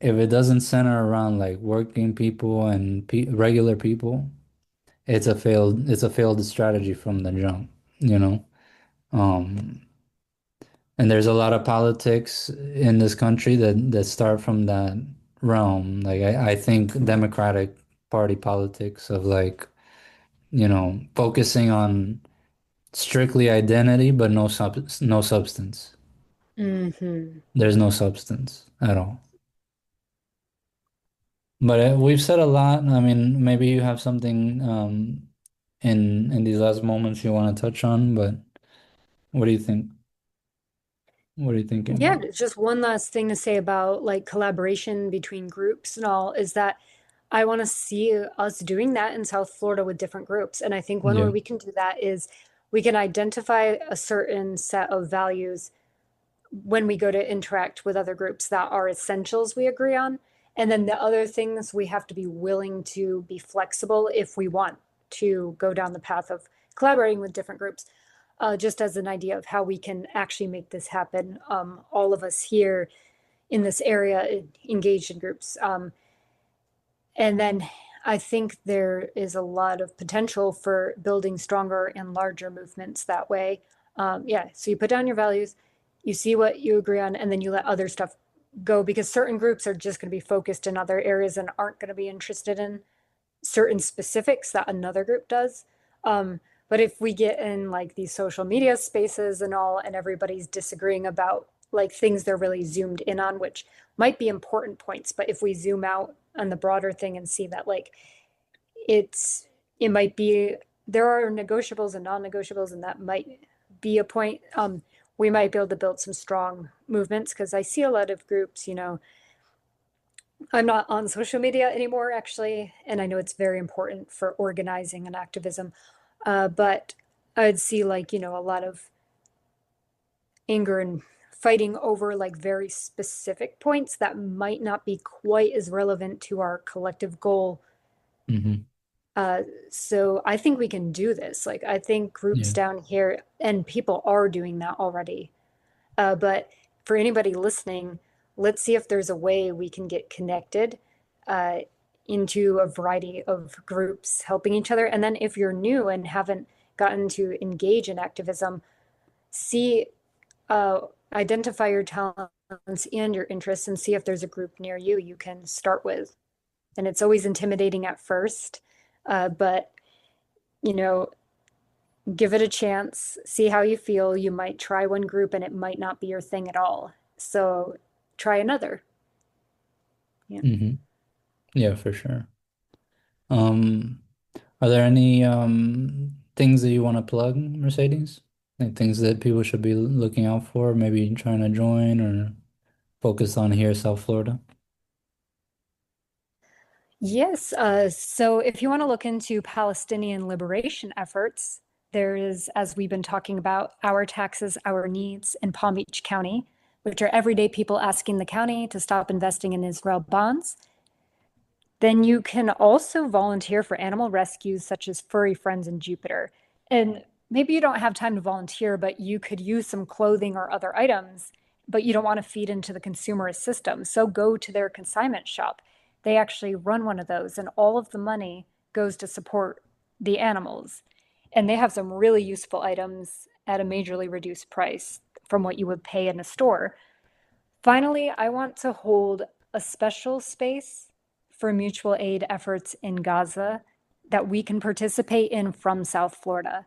if it doesn't center around like working people and pe regular people, it's a failed strategy from the jump, you know. Um, and there's a lot of politics in this country that start from that realm. Like I think Democratic Party politics of like, you know, focusing on strictly identity but no substance. Hmm. There's no substance at all. But we've said a lot. I mean, maybe you have something in these last moments you want to touch on, but what do you think? What are you Yeah, thinking? just one last thing to say about like collaboration between groups and all is that I want to see us doing that in South Florida with different groups. And I think one way Yeah. we can do that is we can identify a certain set of values when we go to interact with other groups that are essentials we agree on. And then the other things we have to be willing to be flexible if we want to go down the path of collaborating with different groups, just as an idea of how we can actually make this happen. All of us here in this area engaged in groups. And then I think there is a lot of potential for building stronger and larger movements that way. Yeah, so you put down your values, you see what you agree on, and then you let other stuff go because certain groups are just going to be focused in other areas and aren't going to be interested in certain specifics that another group does. But if we get in like these social media spaces and all, and everybody's disagreeing about like things they're really zoomed in on, which might be important points, but if we zoom out on the broader thing and see that like it's, it might be, there are negotiables and non-negotiables, and that might be a point. We might be able to build some strong movements because I see a lot of groups, you know, I'm not on social media anymore, actually, and I know it's very important for organizing and activism. But I'd see like, you know, a lot of anger and fighting over like very specific points that might not be quite as relevant to our collective goal. Hmm. Uh, so I think we can do this. Like, I think groups Yeah. down here and people are doing that already. But for anybody listening, let's see if there's a way we can get connected uh, into a variety of groups helping each other. And then if you're new and haven't gotten to engage in activism, see, uh, identify your talents and your interests and see if there's a group near you you can start with. And it's always intimidating at first, but you know, give it a chance, see how you feel. You might try one group and it might not be your thing at all. So try another. Yeah. Hmm. Yeah, for sure. Um, are there any things that you want to plug, Mercedes? Like things that people should be looking out for, maybe trying to join or focus on here, South Florida? Yes, so if you want to look into Palestinian liberation efforts, there is, as we've been talking about, Our Taxes, Our Needs in Palm Beach County, which are everyday people asking the county to stop investing in Israel bonds. Then you can also volunteer for animal rescues such as Furry Friends in Jupiter. And maybe you don't have time to volunteer, but you could use some clothing or other items, but you don't want to feed into the consumerist system. So go to their consignment shop. They actually run one of those, and all of the money goes to support the animals. And they have some really useful items at a majorly reduced price from what you would pay in a store. Finally, I want to hold a special space for mutual aid efforts in Gaza that we can participate in from South Florida.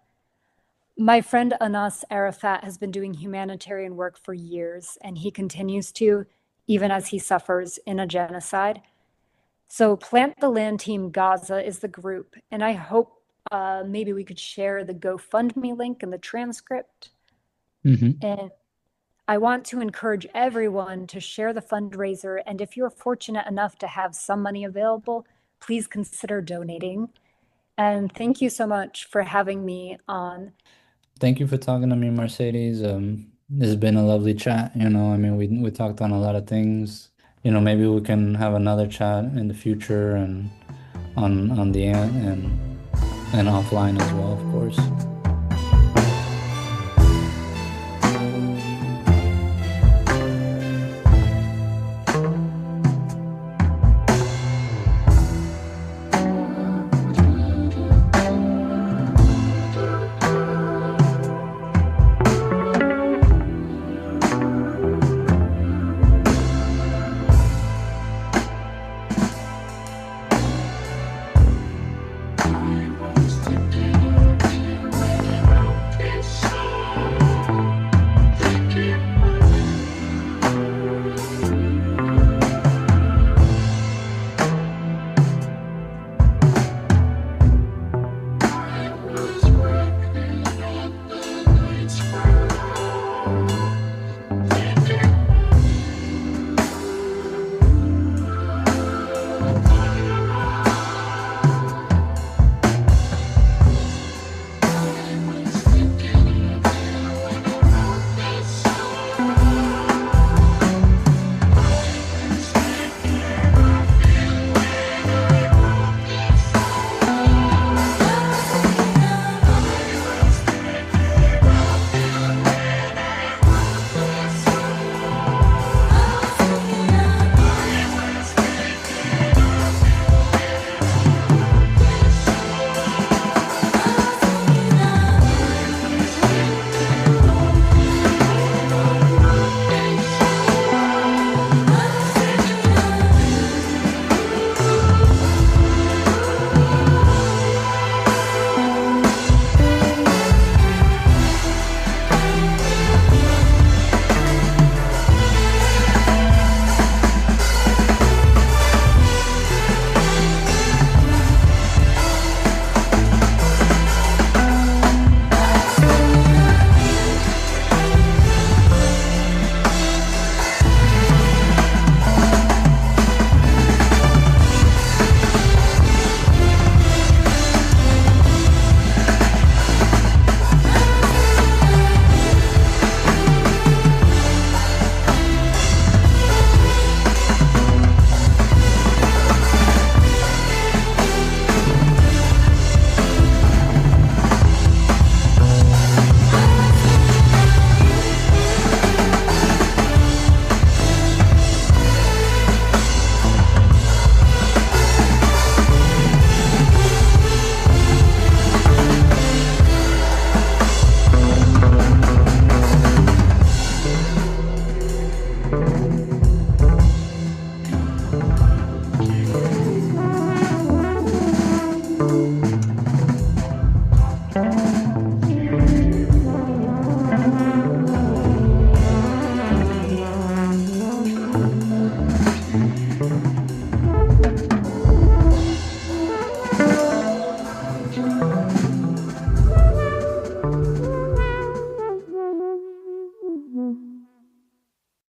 My friend Anas Arafat has been doing humanitarian work for years, and he continues to, even as he suffers in a genocide. So, Plant the Land Team Gaza is the group, and I hope maybe we could share the GoFundMe link in the transcript. Hmm. And I want to encourage everyone to share the fundraiser. And if you're fortunate enough to have some money available, please consider donating. And thank you so much for having me on. Thank you for talking to me, Mercedes. This has been a lovely chat. I mean, we talked on a lot of things. Maybe we can have another chat in the future and on the end and offline as well, of course.